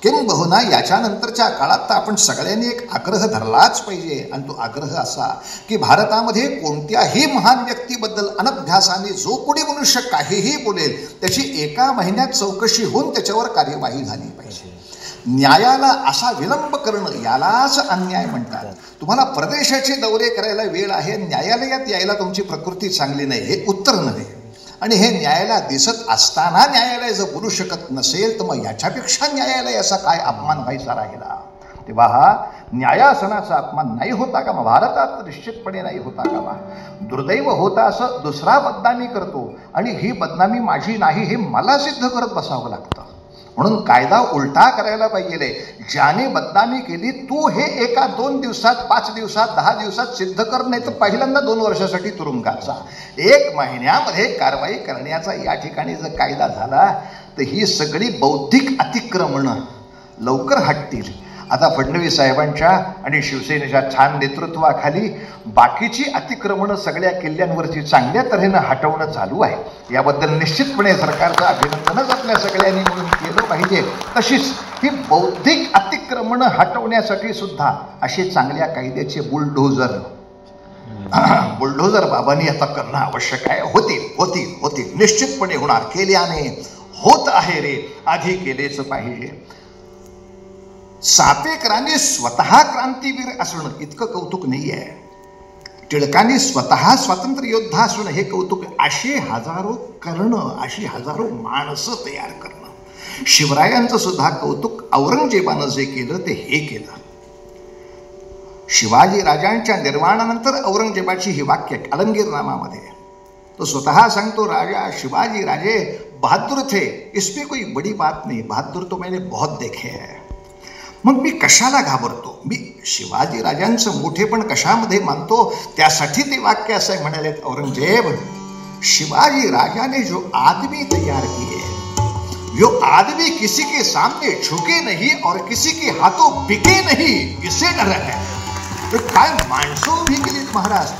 किंबहुना याच्यानंतरच्या काळात तर आपण सगळ्यांनी एक आग्रह धरलाच पाहिजे, आणि तो आग्रह असा की भारतामध्ये कोणत्याही महान व्यक्तीबद्दल अनभ्यासाने जो कोणी मनुष्य काहीही बोलेल त्याची एका महिन्यात चौकशी होऊन त्याच्यावर कार्यवाही झाली पाहिजे. न्यायाला असा विलंब करणं यालाच अन्याय म्हणतात. तुम्हाला प्रदेशाचे दौरे करायला वेळ आहे, न्यायालयात यायला तुमची प्रकृती चांगली नाही, हे उत्तर नव्हे. आणि हे न्यायाला दिसत असताना न्यायालय जर बोलू शकत नसेल तर मग याच्यापेक्षा न्यायालयाचा काय अपमान व्हायचा राहिला. तेव्हा हा न्यायासनाचा अपमान नाही होता का? मग भारतात निश्चितपणे नाही होता का? बा दुर्दैव होता असं दुसरा बदनामी करतो आणि ही बदनामी माझी नाही हे मला सिद्ध करत बसावं लागतं. म्हणून कायदा उलटा करायला पाहिजे. ज्याने बदनामी केली तू हे एका 2 दिवसात 5 दिवसात 10 दिवसात सिद्ध कर, नाही तर पहिल्यांदा 2 वर्षासाठी तुरुंगाचा. 1 महिन्यामध्ये कारवाई करण्याचा या ठिकाणी जर कायदा झाला तर ही सगळी बौद्धिक अतिक्रमणं लवकर हटतील. आता फडणवीस साहेबांच्या आणि शिवसेनेच्या छान नेतृत्वाखाली बाकीची अतिक्रमणं सगळ्या किल्ल्यांवरची चांगल्या तऱ्हेनं हटवणं चालू आहे. याबद्दल निश्चितपणे सरकारचं अभिनंदनच आपल्या सगळ्यांनी म्हणून केलं पाहिजे. तशीच ही बौद्धिक अतिक्रमणं हटवण्यासाठी सुद्धा असे चांगल्या कायद्याचे बुलडोझर बाबांनी आता करणं आवश्यक आहे. होतील निश्चितपणे होणार. केल्याने होत आहे रे, आधी केलेच पाहिजे. चाफेकरांनी स्वतः क्रांतीवीर असणं इतकं कौतुक नाही आहे. टिळकांनी स्वतः स्वातंत्र्य योद्धा असणं हे कौतुक. अशी हजारो करणं, अशी हजारो माणसं तयार करणं. शिवरायांचं सुद्धा कौतुक औरंगजेबानं जे केलं ते हे केलं. शिवाजी राजांच्या निर्माणानंतर औरंगजेबाची ही वाक्य अलंगीरनामामध्ये तो स्वतः सांगतो, राजा शिवाजी राजे बहादुर थे, इसमें कोई बड़ी बात नहीं, बहादुर तो मैंने बहुत देखे हैं. मग मी कशाला घाबरतो? मी शिवाजी राजांचं मोठेपण कशामध्ये मानतो? त्यासाठी ते वाक्य असं म्हणाले औरंगजेब, शिवाजी राजा ने जो आदमी तैयार किए, जो आदमी किसी के सामने झुके नहीं और किसी के हाथों बिके नहीं, इसे डर है. काय माणसं उभी केलीत महाराज.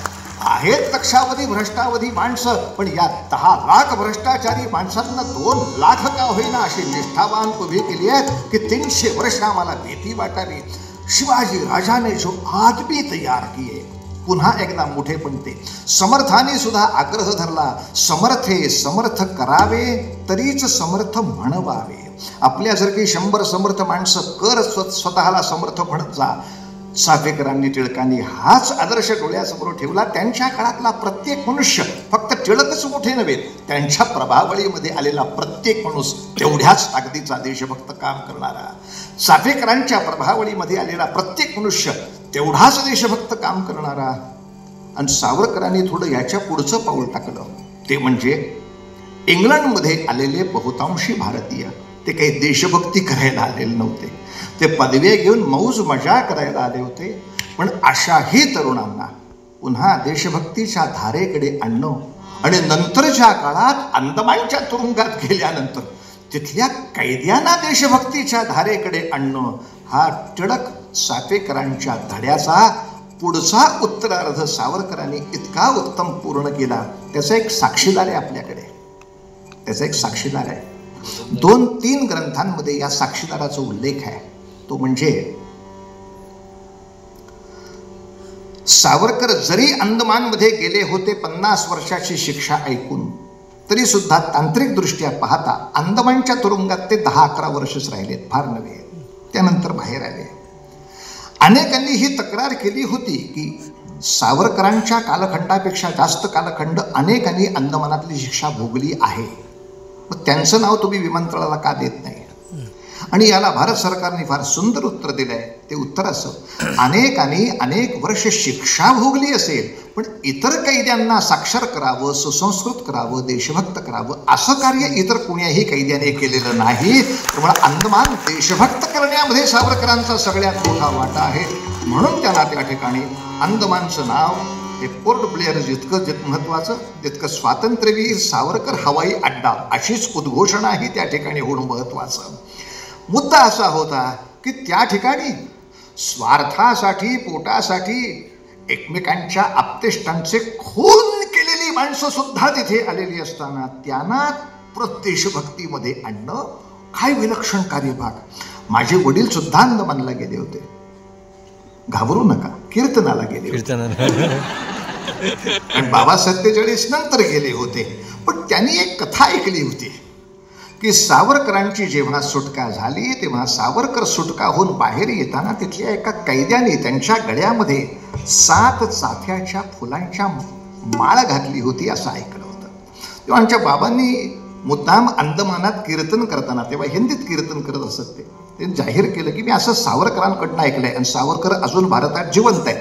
आहेत लक्षावधी भ्रष्टावधी माणसं, पण या 10 लाख भ्रष्टाचारी माणसांना 2 लाख का होईना अशी निष्ठावान उभी केली आहेत की 300 वर्ष आम्हाला भीती वाटावी. शिवाजी राजाने जो आदमी तयार किए. पुन्हा एकदा मोठे पण ते समर्थाने सुद्धा आग्रह धरला, समर्थे समर्थ करावे तरीच समर्थ म्हणवावे. आपल्यासारखी 100 समर्थ माणसं कर स्वतःला समर्थ म्हणत जा. चाफेकरांनी टिळकांनी हाच आदर्श डोळ्यासमोर ठेवला. त्यांच्या काळातला प्रत्येक मनुष्य, फक्त टिळकच मोठे नव्हे, त्यांच्या प्रभावळीमध्ये आलेला प्रत्येक माणूस तेवढ्याच ताकदीचा देशभक्त काम करणारा. चाफेकरांच्या प्रभावळीमध्ये आलेला प्रत्येक मनुष्य तेवढाच देशभक्त काम करणारा. आणि सावरकरांनी थोडं याच्या पुढचं पाऊल टाकलं. ते म्हणजे इंग्लंडमध्ये आलेले बहुतांशी भारतीय ते काही देशभक्ती करायला आलेले नव्हते. ते पदव्या घेऊन मौज मजा करायला आले होते. पण अशाही तरुणांना पुन्हा देशभक्तीच्या धारेकडे आणणं आणि नंतरच्या काळात अंदमानच्या तुरुंगात गेल्यानंतर तिथल्या कैद्यांना देशभक्तीच्या धारेकडे आणणं हा टिळक चाफेकरांच्या धड्याचा पुढचा उत्तरार्ध सावरकरांनी इतका उत्तम पूर्ण केला. त्याचा एक साक्षीदार आहे आपल्याकडे. त्याचा एक साक्षीदार आहे. 2-3 ग्रंथांमध्ये या साक्षीदाराचा उल्लेख आहे. तो म्हणजे सावरकर जरी अंदमानमध्ये गेले होते 50 वर्षाची शिक्षा ऐकून, तरी सुद्धा तांत्रिक दृष्ट्या पाहता अंदमानच्या तुरुंगात ते 10-11 वर्षच राहिलेत, फार नव्हे. त्यानंतर बाहेर आले. अनेकांनी ही तक्रार केली होती की सावरकरांच्या कालखंडापेक्षा जास्त कालखंड अनेकांनी अंदमानातली शिक्षा भोगली आहे. मग त्यांचं नाव तुम्ही विमानतळाला का देत नाही? आणि याला भारत सरकारने फार सुंदर उत्तर दिलं आहे. ते उत्तर असं, अनेकांनी अनेक वर्ष शिक्षा भोगली असेल, पण इतर कैद्यांना साक्षर करावं, सुसंस्कृत करावं, देशभक्त करावं असं कार्य इतर कोण्याही कैद्याने केलेलं नाही. त्यामुळे अंदमान देशभक्त करण्यामध्ये सावरकरांचा सगळ्यात मोठा वाटा आहे. म्हणून त्यांना त्या ठिकाणी अंदमानचं नाव हे पोर्ट ब्लेअर जितकं महत्त्वाचं तितकं स्वातंत्र्यवीर सावरकर हवाई अड्डा अशीच उद्घोषणाही त्या ठिकाणी होणं महत्त्वाचं. मुद्दा असा होता की त्या ठिकाणी स्वार्थासाठी, पोटासाठी एकमेकांच्या आप्तेष्टांचे खून केलेली माणसं सुद्धा तिथे आलेली असताना त्यांना देशभक्तीमध्ये आणणं काय विलक्षण कार्यभाग. माझे वडील सुद्धा अंदमानला गेले होते. घाबरू नका, कीर्तनाला गेले होते. आणि बाबा 47 नंतर गेले होते. पण त्यांनी एक कथा ऐकली होती की सावरकरांची जेव्हा सुटका झाली तेव्हा सावरकर सुटका होऊन बाहेर येताना तिथल्या एका कैद्याने त्यांच्या गळ्यामध्ये 7 चाफ्याच्या फुलांच्या माळ घातली होती असं ऐकलं होतं. तेव्हा आमच्या बाबांनी मुद्दाम अंदमानात कीर्तन करताना, तेव्हा हिंदीत कीर्तन करत असत, ते जाहीर केलं की मी असं सावरकरांकडनं ऐकलंय. आणि सावरकर अजून भारतात जिवंत आहे.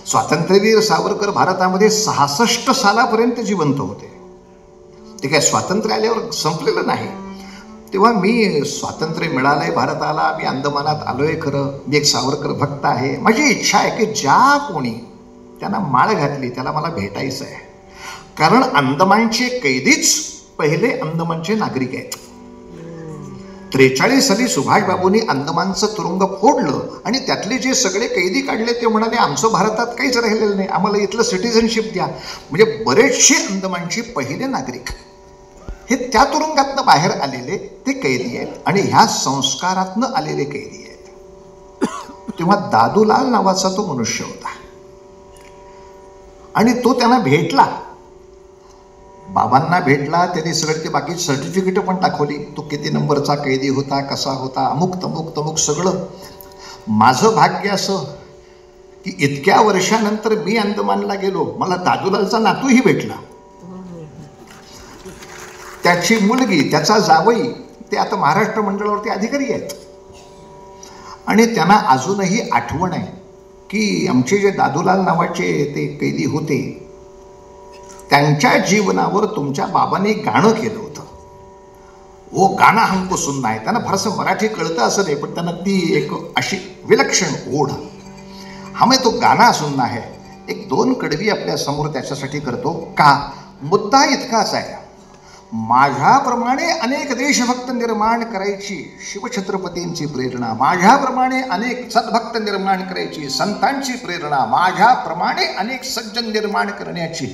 स्वातंत्र्यवीर सावरकर भारतामध्ये 66 सालापर्यंत जिवंत होते. ते काय स्वातंत्र्य आल्यावर संपलेलं नाही. तेव्हा मी स्वातंत्र्य मिळालंय भारताला, मी अंदमानात आलोय खरं, मी एक सावरकर भक्त आहे. माझी इच्छा आहे की ज्या कोणी त्यांना माळ घातली त्याला मला भेटायचं आहे. कारण अंदमानचे कैदीच पहिले अंदमानचे नागरिक आहेत. 43 साली सुभाषबाबूंनी अंदमानचं तुरुंग फोडलं आणि त्यातले जे सगळे कैदी काढले ते म्हणाले आमचं भारतात काहीच राहिलेलं नाही, आम्हाला इथलं सिटिझनशिप द्या. म्हणजे बरेचसे अंदमानचे पहिले नागरिक हे त्या तुरुंगातनं बाहेर आलेले ते कैदी आहेत आणि ह्या संस्कारातनं आलेले कैदी आहेत. तेव्हा दादूलाल नावाचा तो मनुष्य होता आणि तो त्यांना भेटला, बाबांना भेटला. त्यांनी सगळे ते बाकी सर्टिफिकेट पण दाखवली, तो किती नंबरचा कैदी होता, कसा होता, अमुक तमुक तमुक सगळं. माझं भाग्य असं की इतक्या वर्षानंतर मी अंदमानला गेलो, मला दादूलालचा नातूही भेटला. त्याची मुलगी, त्याचा जावई, ते आता महाराष्ट्र मंडळावरती अधिकारी आहेत. आणि त्यांना अजूनही आठवण आहे की आमचे जे दादूलाल नावाचे ते कैदी होते त्यांच्या जीवनावर तुमच्या बाबांनी गाणं केलं होतं. वो गाणं हमको सुनना है. त्यांना फारसं मराठी कळतं असं नाही, पण त्यांना ती एक अशी विलक्षण ओढ. हमें तो गाणं सुनना है. 1-2 कडवी आपल्या समोर त्याच्यासाठी करतो. का? मुद्दा इतकाच आहे, माझ्याप्रमाणे अनेक देशभक्त निर्माण करायची शिवछत्रपतींची प्रेरणा, माझ्याप्रमाणे अनेक सद्भक्त निर्माण करायची संतांची प्रेरणा, माझ्याप्रमाणे अनेक सज्जन निर्माण करण्याची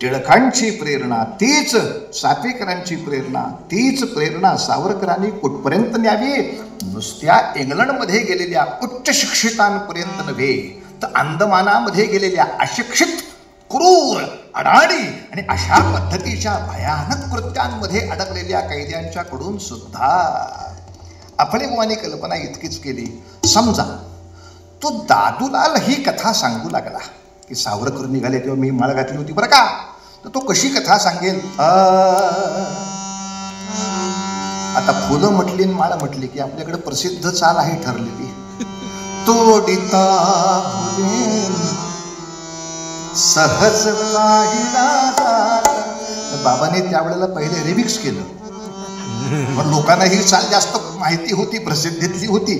टिळकांची प्रेरणा, तीच चापेकरांची प्रेरणा, तीच प्रेरणा सावरकरांनी कुठपर्यंत न्यावी? नुसत्या इंग्लंडमध्ये गेलेल्या उच्च शिक्षितांपर्यंत नव्हे, तर अंदमानामध्ये गेलेल्या अशिक्षित, क्रूर, अडाणी आणि अशा पद्धतीच्या भयानक कृत्यांमध्ये अडकलेल्या कैद्यांच्याकडून सुद्धा आपली कल्पना इतकीच केली. समजा तो दादूलाल ही कथा सांगू लागला की सावरकर निघाले तेव्हा मी माळ घातली होती बरं का, तर तो कशी कथा सांगेल? आता फुलं म्हटली माळ म्हटली की आपल्याकडे प्रसिद्ध चाल आहे ठरलेली, तोडिता फुले सहज बाबांनी त्यावेळेला पहिले रिमिक्स केलं, पण लोकांना ही चाल जास्त माहिती होती, प्रसिद्धीतली होती.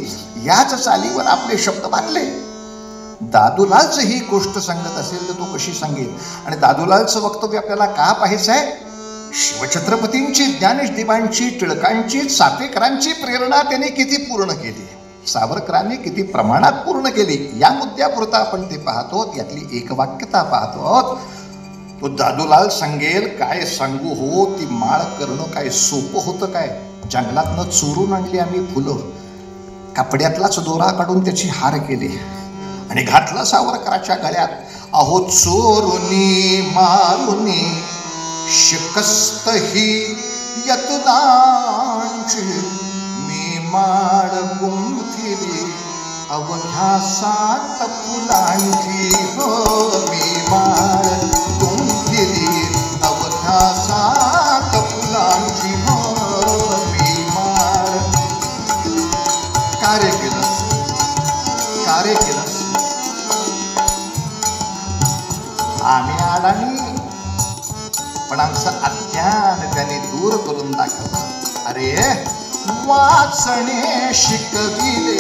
याच चालीवर आपले शब्द बांधले. दादूलालच ही गोष्ट सांगत असेल तर तो कशी सांगेल? आणि दादूलालचं वक्तव्य आपल्याला का पाहायचं आहे? शिवछत्रपतींची, ज्ञानेशदेवांची, टिळकांची, चापेकरांची प्रेरणा त्यांनी किती पूर्ण केली, सावरकरांनी किती प्रमाणात पूर्ण केली, या मुद्द्यापुरता आपण ते पाहतो. यातली एक वाक्यता पाहतो. तो दादूलाल सांगेल, काय सांगू हो, ती माळ करणं काय सोपं होतं काय? जंगलातनं चोरून आणली आम्ही फुलं, कपड्यातलाच दोरा काढून त्याची हार केले आणि घातला सावरकराच्या गळ्यात. अहो चोरुनी मारुनी शिकस्त ही यतुलांची, मी माळ गुंथिली अवघ्या 7 फुलांची. हो मी माळ गुंथिली अवघ्या 7 फुलांची. हो मी माळ. कार्य केलं, कार्य केलं. आम्ही अडाणी, पण आमचं अज्ञान त्यांनी दूर करून दाखवलं. अरे वाचणे शिकविले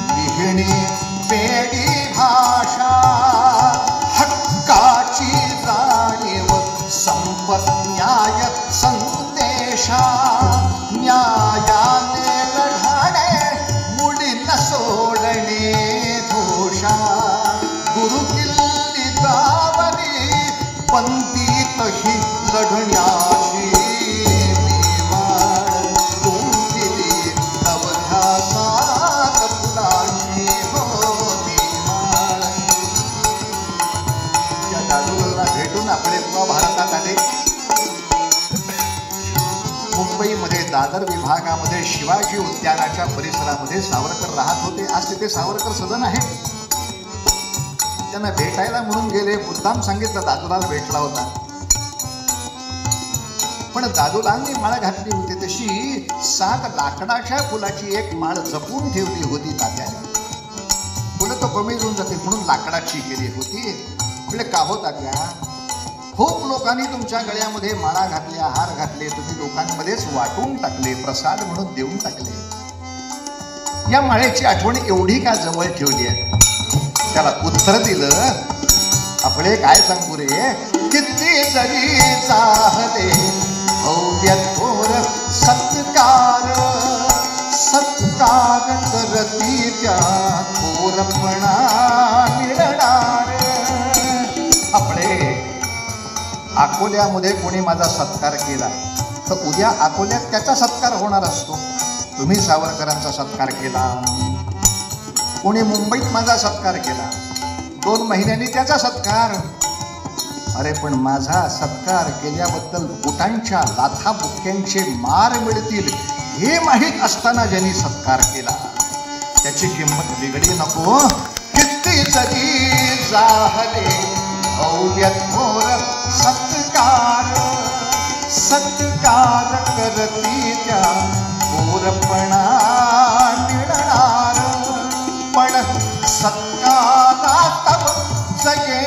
लिहिणे पेडी भाषा, हक्काची जाणीव संपत न्याय संदेशा, न्यायाने लढणे मुडी न सोडणे दोषा, गुरुकिल्ली दावरी पंथीतही लढण्याची. कार्य पुण्यामध्ये शिवाजी उद्यानाच्या परिसरामध्ये सावरकर राहत होते. आज तिथे सावरकर सदन आहे. त्यांना भेटायला म्हणून गेले. मुद्दाम सांगितलं दादूलाल भेटला होता. पण दादूलांनी माळ घातली होती तशी 7 लाकडाच्या फुलाची एक माळ जपून ठेवली होती तात्याने. फुलं तर कमी होऊन जातील म्हणून लाकडाची केली होती. म्हणजे का हो तात्या, खूप लोकांनी तुमच्या गळ्यामध्ये माळा घातल्या, हार घातले, तुम्ही लोकांमध्येच वाटून टाकले, प्रसाद म्हणून देऊन टाकले. या माळेची आठवण एवढी का जवळ ठेवली आहे? त्याला उत्तर दिलं, आपले काय सांगू रे, किती जरी चाहते भव्य थोर सत्कार, सत्कार करती त्या थोरपणा मिळणार. आपले अकोल्यामध्ये कोणी माझा सत्कार केला तर उद्या अकोल्यात त्याचा सत्कार होणार असतो. तुम्ही सावरकरांचा सत्कार केला. कोणी मुंबईत माझा सत्कार केला, 2 महिन्यांनी त्याचा सत्कार. अरे पण माझा सत्कार केल्याबद्दल बुटांच्या लाथा बुक्क्यांचे मार मिळतील हे माहीत असताना ज्यांनी सत्कार केला त्याची किंमत बिघडी नको. किती जरी जाहले भव्य थोर सत्कार, सत्कार करती त्या थोरपणा मिळणार. पण सत्कारात जगे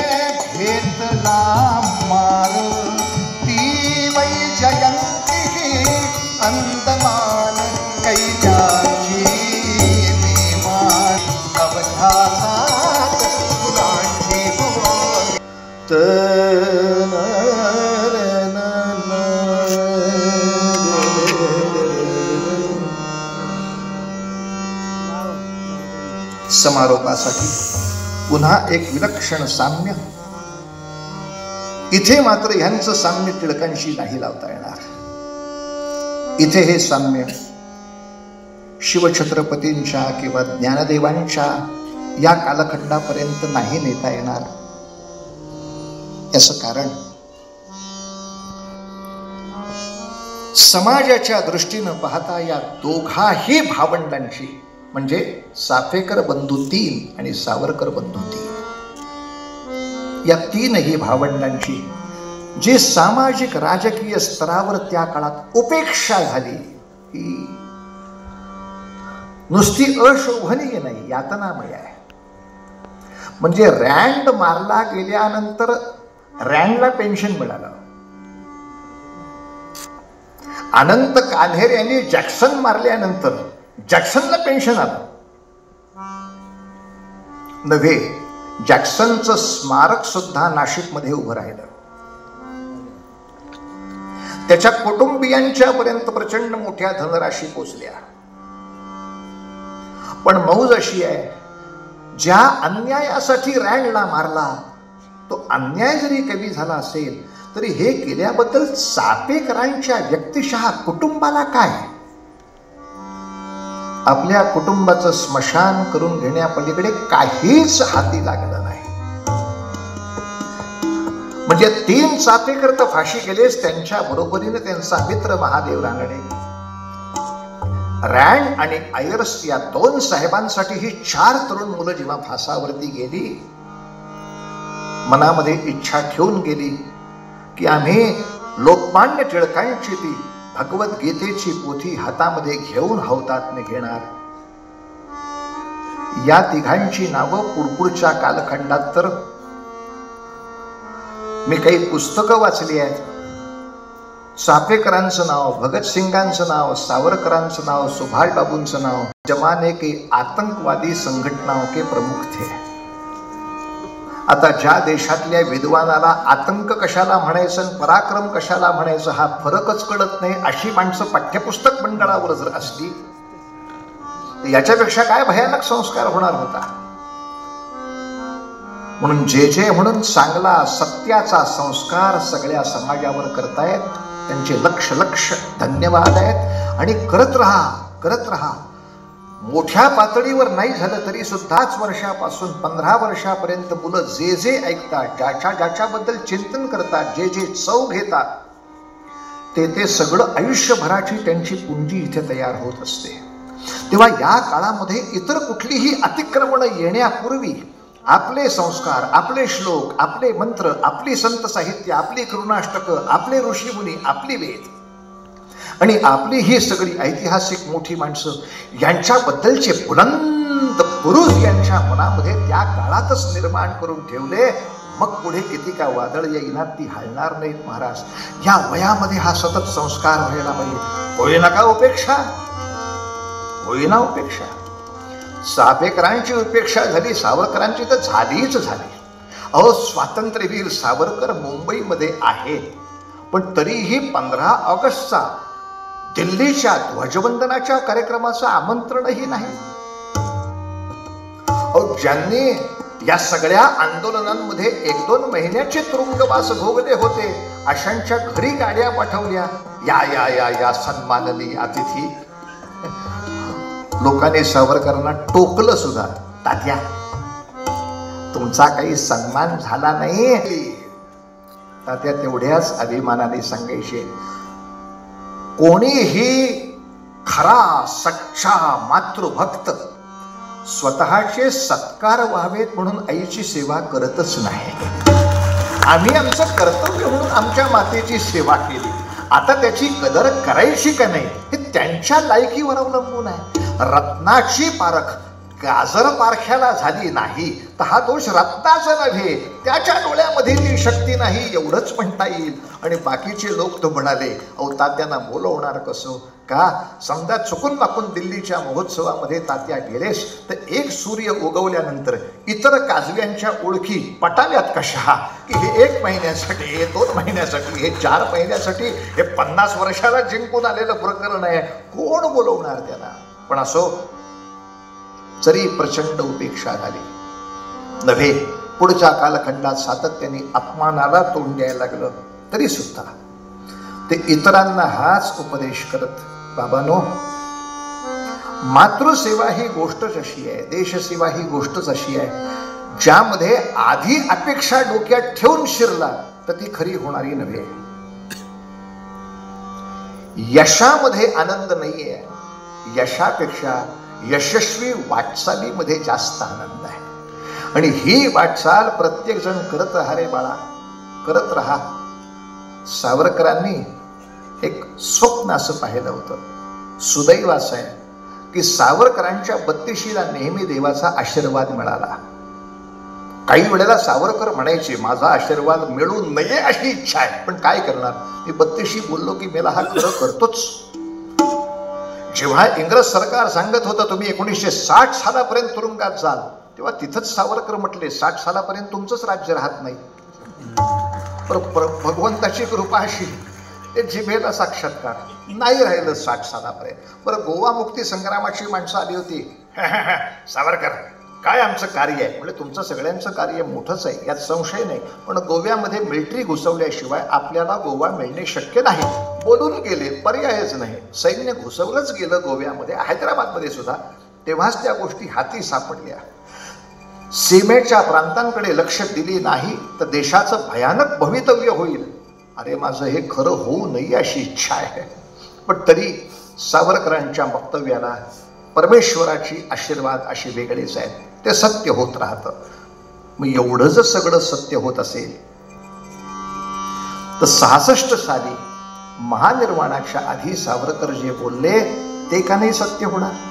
घेतला मार, ती वैजयंती अंदमान कैद्याची नेमान. अवघासात फुलांची भुवन समारोपासाठी पुन्हा एक विलक्षण साम्य. इथे मात्र ह्यांचं साम्य टिळकांशी नाही लावता येणार. इथे हे साम्य शिवछत्रपतींच्या किंवा ज्ञानदेवांच्या या कालखंडापर्यंत नाही नेता येणार. याचं कारण समाजाच्या दृष्टीनं पाहता या दोघाही भावंडांची म्हणजे चाफेकर बंधू 3 आणि सावरकर बंधू 3 या 3ही भावंडांची जी सामाजिक राजकीय स्तरावर त्या काळात उपेक्षा झाली ही नुसती अशोभनीय नाही, यातनामय आहे. म्हणजे रँड मारला गेल्यानंतर रँडला पेन्शन मिळालं. अनंत कान्हेर यांनी जॅक्सन मारल्यानंतर जॅक्सनला पेन्शन आलं नव्हे, जॅक्सनचं स्मारक सुद्धा नाशिकमध्ये उभं राहिलं. त्याच्या कुटुंबियांच्या पर्यंत प्रचंड मोठ्या धनराशी पोचल्या. पण मौज अशी आहे, ज्या अन्यायासाठी रँडला मारला तो अन्याय जरी कमी झाला असेल तरी हे केल्याबद्दल चापेकरांच्या व्यक्तिशः कुटुंबाला काय, आपल्या कुटुंबाचं स्मशान करून घेण्यापलीकडे काहीच हाती लागलं नाही. म्हणजे 3 चापेकर तर फाशी गेलेच, त्यांच्या बरोबरीने त्यांचा मित्र महादेव रानडे, रँड आणि आयर्स या 2 साहेबांसाठी ही 4 तरुण मुलं जेव्हा फासावरती गेली, मनामध्ये इच्छा ठेवून गेली की आम्ही लोकमान्य टिळकांची ती भगवद्गीतेची पोथी हातामध्ये घेऊन हौतात्म्य घेणार. या 3घांची नावं पुढपुढच्या कालखंडात तर मी काही पुस्तकं वाचली आहेत. चापेकरांचं नाव, भगतसिंगांचं नाव, सावरकरांचं नाव, सुभाषबाबूंचं नाव जमाने के आतंकवादी संघटनाओं के प्रमुख थे. आता ज्या देशातल्या विद्वानाला आतंक कशाला म्हणायचं, पराक्रम कशाला म्हणायचं हा फरकच कळत नाही, अशी माणसं पाठ्यपुस्तक मंडळावर जर असली तर याच्यापेक्षा काय भयानक संस्कार होणार होता. म्हणून जे म्हणून चांगला सत्याचा संस्कार सगळ्या समाजावर करतायत त्यांचे लक्ष लक्ष धन्यवाद आहेत. आणि करत राहा. मोठ्या पातळीवर नाही झालं तरी सुद्धा 5 वर्षापासून 15 वर्षापर्यंत मुलं जे ऐकतात, ज्याच्याबद्दल चिंतन करतात, जे चव घेतात ते सगळं आयुष्यभराची त्यांची पुंजी इथे तयार होत असते. तेव्हा या काळामध्ये इतर कुठलीही अतिक्रमण येण्यापूर्वी आपले संस्कार, आपले श्लोक, आपले मंत्र, आपली संत साहित्य, आपली करुणाष्टकं, आपले ऋषीमुनी, आपली वेद आणि आपली ही सगळी ऐतिहासिक मोठी माणसं यांच्याबद्दलचे बुलंद पुरुष यांच्या मनामध्ये त्या काळातच निर्माण करून ठेवले. मग पुढे किती का वादळ येईना ती हलणार नाहीत महाराज. या वयामध्ये हा सतत संस्कार व्हायला पाहिजे. होईना का उपेक्षा, होईना उपेक्षा. चापेकरांची उपेक्षा झाली, सावरकरांची तर झालीच झाली. अहो, स्वातंत्र्यवीर सावरकर मुंबईमध्ये आहे, पण तरीही 15 ऑगस्टचा दिल्लीच्या ध्वजवंदनाच्या कार्यक्रमाचं आमंत्रणही नाही. अहो, ज्यांनी या सगळ्या आंदोलनांमध्ये 1-2 महिन्याचे तुरुंगवास भोगले होते, अशांच्या घरी गाड्या पाठवल्या. या या या या सन्माननीय अतिथी. लोकांनी सावरकरांना टोकलं सुद्धा. तात्या, तुमचा काही सन्मान झाला नाही. तात्या तेवढ्याच अभिमानाने सांगायचे, कोणीही खरा सच्चा मातृभक्त स्वतःचे सत्कार व्हावेत म्हणून आईची सेवा करतच नाही. आम्ही आमचं कर्तव्य म्हणून आमच्या मातेची सेवा केली. आता त्याची कदर करायची का नाही हे त्यांच्या लायकीवर अवलंबून आहे. रत्नाची पारख गाजर पारख्याला झाली नाही तर हा दोष रत्नाचा नव्हे, त्याच्या डोळ्यामध्ये ती शक्ती नाही, एवढंच म्हणता येईल. आणि बाकीचे लोक तर म्हणाले, अहो तात्यांना बोलवणार कसं का? समजा चुकून माकून दिल्लीच्या महोत्सवामध्ये तात्या गेलेस तर एक सूर्य उगवल्यानंतर इतर काजव्यांच्या ओळखी पटाव्यात कशा की हे 1 महिन्यासाठी, हे 2 महिन्यासाठी, हे 4 महिन्यासाठी, हे 50 वर्षाला जिंकून आलेलं प्रकरण आहे. कोण बोलवणार त्याला? पण असो, जरी प्रचंड उपेक्षा झाली नव्हे, पुढच्या कालखंडात सातत्याने अपमानाला तोंड द्यायला लागलं तरी सुद्धा ते इतरांना हाच उपदेश करत, बाबांनो, मातृसेवा ही गोष्टच अशी आहे, देशसेवा ही गोष्टच अशी आहे, ज्यामध्ये आधी अपेक्षा डोक्यात ठेवून शिरला तर ती खरी होणारी नव्हे. यशामध्ये आनंद नाहीये, यशापेक्षा यशस्वी वाटचालीमध्ये जास्त आनंद आहे. आणि ही वाटचाल प्रत्येक जण करत राहा रे बाळा, करत राहा. सावरकरांनी एक स्वप्न असं पाहिलं होतं. सुदैव असं आहे की सावरकरांच्या 32शीला नेहमी देवाचा आशीर्वाद मिळाला. काही वेळेला सावरकर म्हणायचे, माझा आशीर्वाद मिळू नये अशी इच्छा आहे, पण काय करणार, मी 32शी बोललो की मेला हा खरं करतोच. जेव्हा इंग्रज सरकार सांगत होतं तुम्ही 1960 सालापर्यंत तुरुंगात जाल, तेव्हा तिथंच सावरकर म्हटले 60 सालापर्यंत तुमचंच राज्य राहत नाही. भगवंताची कृपा अशी, ते जिभेला साक्षात्कार, नाही राहिलं 60 सालापर्यंत. बरं, गोवा मुक्ती संग्रामाची माणसं आली होती. सावरकर, काय आमचं कार्य आहे? म्हणजे तुमचं सगळ्यांचं कार्य मोठंच आहे, यात संशय नाही, पण गोव्यामध्ये मिलिटरी घुसवल्याशिवाय आपल्याला गोवा मिळणे शक्य नाही. बोलून गेले, पर्यायच नाही. सैन्य घुसवलंच गेलं गोव्यामध्ये, हैदराबादमध्ये सुद्धा. तेव्हाच त्या गोष्टी हाती सापडल्या. सीमेच्या प्रांतांकडे लक्ष दिली नाही तर देशाचं भयानक भवितव्य होईल. अरे, माझं हे खरं होऊ नये अशी इच्छा आहे. पण तरी सावरकरांच्या वक्तव्याला परमेश्वराची आशीर्वाद अशी वेगळीच आहेत. ते सत्य होत राहतं. मग एवढं जर सगळं सत्य होत असेल तर 66 साली महानिर्वाणाच्या आधी सावरकर जे बोलले ते का नाही सत्य होणार?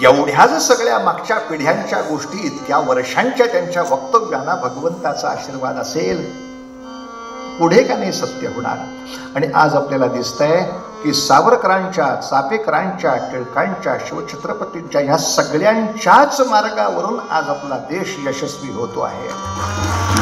एवढ्या जर सगळ्या मागच्या पिढ्यांच्या गोष्टी, इतक्या वर्षांच्या त्यांच्या वक्तव्यांना भगवंताचा आशीर्वाद असेल, पुढे का नाही सत्य होणार? आणि आज आपल्याला दिसतंय की सावरकरांच्या, चापेकरांच्या, टिळकांच्या, शिवछत्रपतींच्या ह्या सगळ्यांच्याच मार्गावरून आज आपला देश यशस्वी होतो आहे.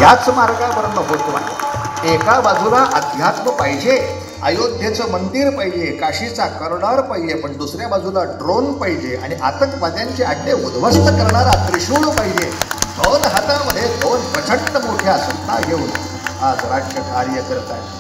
याच मार्गावरून होतो आहे. एका बाजूला अध्यात्म पाहिजे, अयोध्येचं मंदिर पाहिजे, काशीचा कॉरिडॉर पाहिजे, पण दुसऱ्या बाजूला ड्रोन पाहिजे आणि आतंकवाद्यांचे अड्डे उद्ध्वस्त करणारा त्रिशूळ पाहिजे. 2 हातामध्ये 2 प्रचंड मोठ्या सत्ता घेऊन आज राज्य कार्य करत आहे,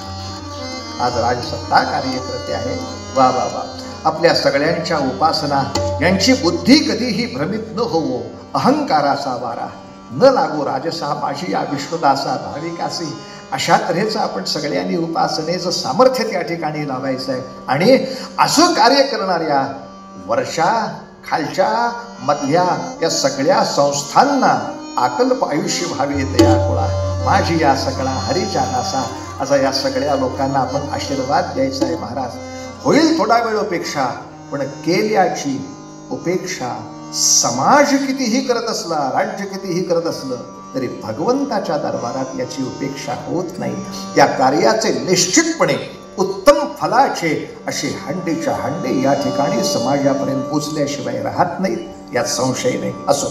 आज राजसत्ता कार्य करते आहे. वा वा वा. आपल्या सगळ्यांच्या उपासना यांची बुद्धी कधीही भ्रमित न होवो, अहंकाराचा वारा न लागो राजसा माझी या विष्णुदासा भाविकासी. अशा तऱ्हेचं आपण सगळ्यांनी उपासनेचं सामर्थ्य त्या ठिकाणी लावायचं आहे. आणि असं कार्य करणाऱ्या वर्षा खालच्या मधल्या या सगळ्या संस्थांना आकल्प आयुष्य व्हावे तया कुळा माझी या सगळा हरीच्या दासा, असा या सगळ्या लोकांना आपण आशीर्वाद द्यायचा आहे. महाराज, होईल थोडा वेळ उपेक्षा, पण केल्याची उपेक्षा समाज कितीही करत असला, राज्य कितीही करत असलं तरी भगवंताच्या दरबारात याची उपेक्षा होत नाही. या कार्याचे निश्चितपणे उत्तम फलाचे असे हंडेच्या हंडे या ठिकाणी समाजापर्यंत पोचल्याशिवाय राहत नाहीत, यात संशय नाही. असो,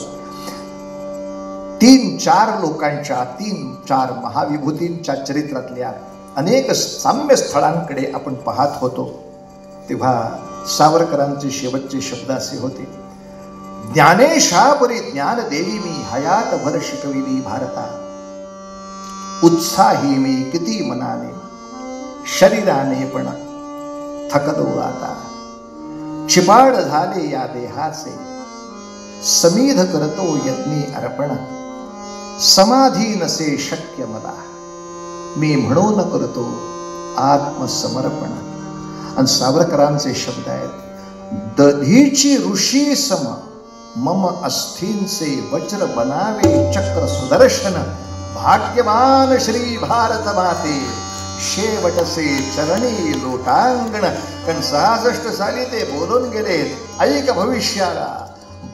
3-4 लोकांच्या 3-4 महाविभूतींच्या चरित्रातल्या अनेक साम्य स्थळांकडे आपण पाहत होतो. तेव्हा सावरकरांचे शेवटचे शब्द असे होते, ज्ञानेशापरी ज्ञान देवी मी हयात भर शिकविली भारता, उत्साही मी किती मनाने शरीराने पण थकलो आता, छिपाड झाले या देहाचे समीध करतो यज्ञी अर्पण, समाधी नसे शक्य मला मी म्हणून करतो आत्मसमर्पण. आणि सावरकरांचे शब्द आहेत, दधीची ऋषी सम मम अस्थींचे वज्र बनावे चक्र सुदर्शन, भाग्यवान श्री भारत माते शेवटसे चरणी लोटांगण. कारण 66 साली ते बोलून गेलेत, ऐक भविष्याला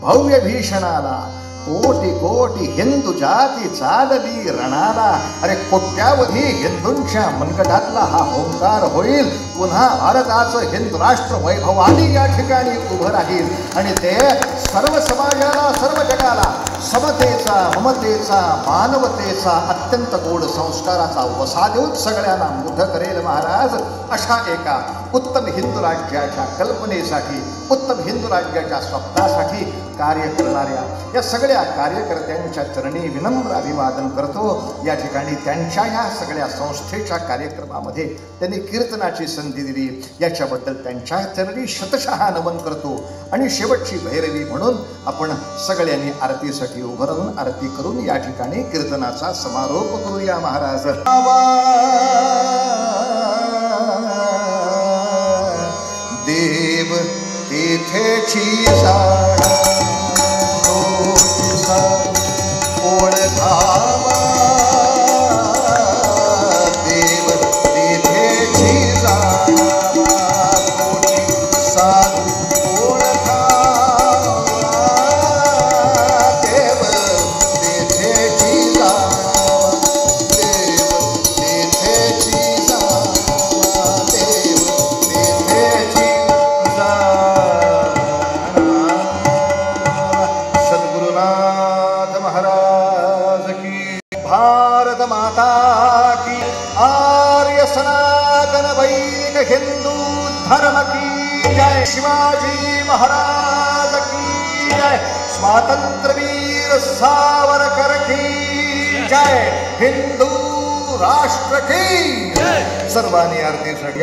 भव्य भीषणाला, कोटी कोटी हिंदू जाती चालली रणाला. अरे कोट्यावधी हिंदूंच्या मनगटातला हा ओंकार होईल, पुन्हा भारताचं हिंदू राष्ट्र वैभवानी या ठिकाणी उभं राहील. आणि ते सर्व समाजाला, सर्व जगाला समतेचा, ममतेचा, मानवतेचा अत्यंत गोड संस्काराचा वसा देऊन सगळ्यांना मुग्ध करेल. महाराज, अशा एका उत्तम हिंदू राज्याच्या कल्पनेसाठी, उत्तम हिंदू राज्याच्या स्वप्नासाठी कार्य करणाऱ्या या सगळ्या कार्यकर्त्यांच्या चरणी विनम्र अभिवादन करतो. या ठिकाणी त्यांच्या या सगळ्या संस्थेच्या कार्यक्रमामध्ये त्यांनी कीर्तनाची संधी दिली, याच्याबद्दल त्यांच्या चरणी शतशः नमन करतो. आणि शेवटची भैरवी म्हणून आपण सगळ्यांनी आरतीसाठी उभं राहून आरती करून या ठिकाणी कीर्तनाचा समारोप करूया. महाराज, देव तेथेची जाणा ओळखावा, देव तेथेची जाणा साधू ओळखावा, देव तेथेची जाणा, देव तेथेची जाणा, देव तेथेची भारत माता की, आर्य सनातन वैदिक हिंदू धर्म की जय, शिवाजी महाराज की जय, स्वातंत्र्यवीर सावरकर की जय, हिंदू राष्ट्र की जय. सर्वांनी आरतीसाठी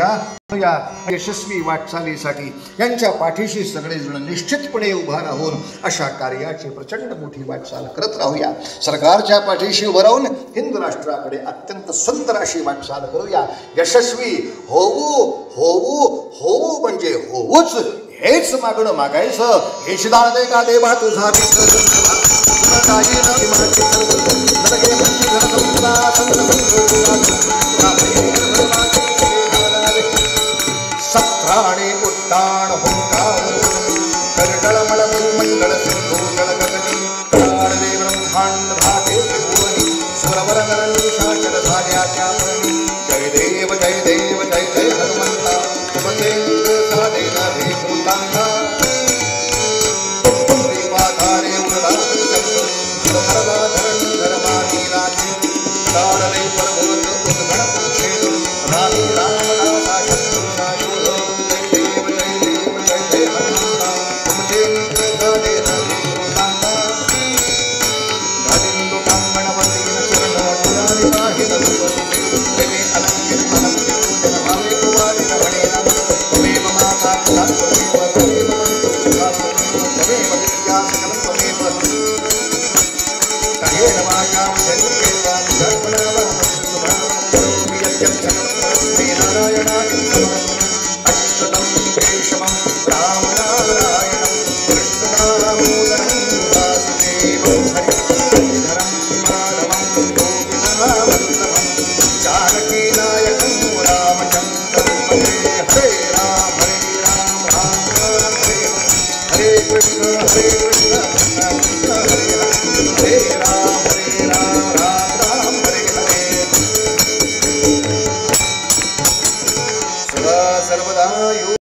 या यशस्वी वाटचालीसाठी यांच्या पाठीशी सगळेजण निश्चितपणे उभा राहून अशा कार्याची प्रचंड मोठी वाटचाल करत राहूया. सरकारच्या पाठीशी उभं राहून हिंदू राष्ट्राकडे अत्यंत सुंदर अशी वाटचाल करूया. यशस्वी होऊ होऊ होऊ म्हणजे होऊच, हेच मागणं मागायचं. हेच दान दे का देवा तुझा सत्राणे उट्टाण हुंकार करटळमळ मंगळ सिंधूतळ गगनी काळवे ब्रह्मांड धाते त्रिभुवनी सुरवर नरनिशाचर झाल्याच्या प्रणी. जय देव जय देव जय जय हनुमंता, उपकेंद्र साधे नाधे भूतांना, देवाधारे उडला धर्मानी राजे काळले पर्वत उद्गण पुरुषे रामी रामनाथा शत्रुषा शोध. Thank you. हरी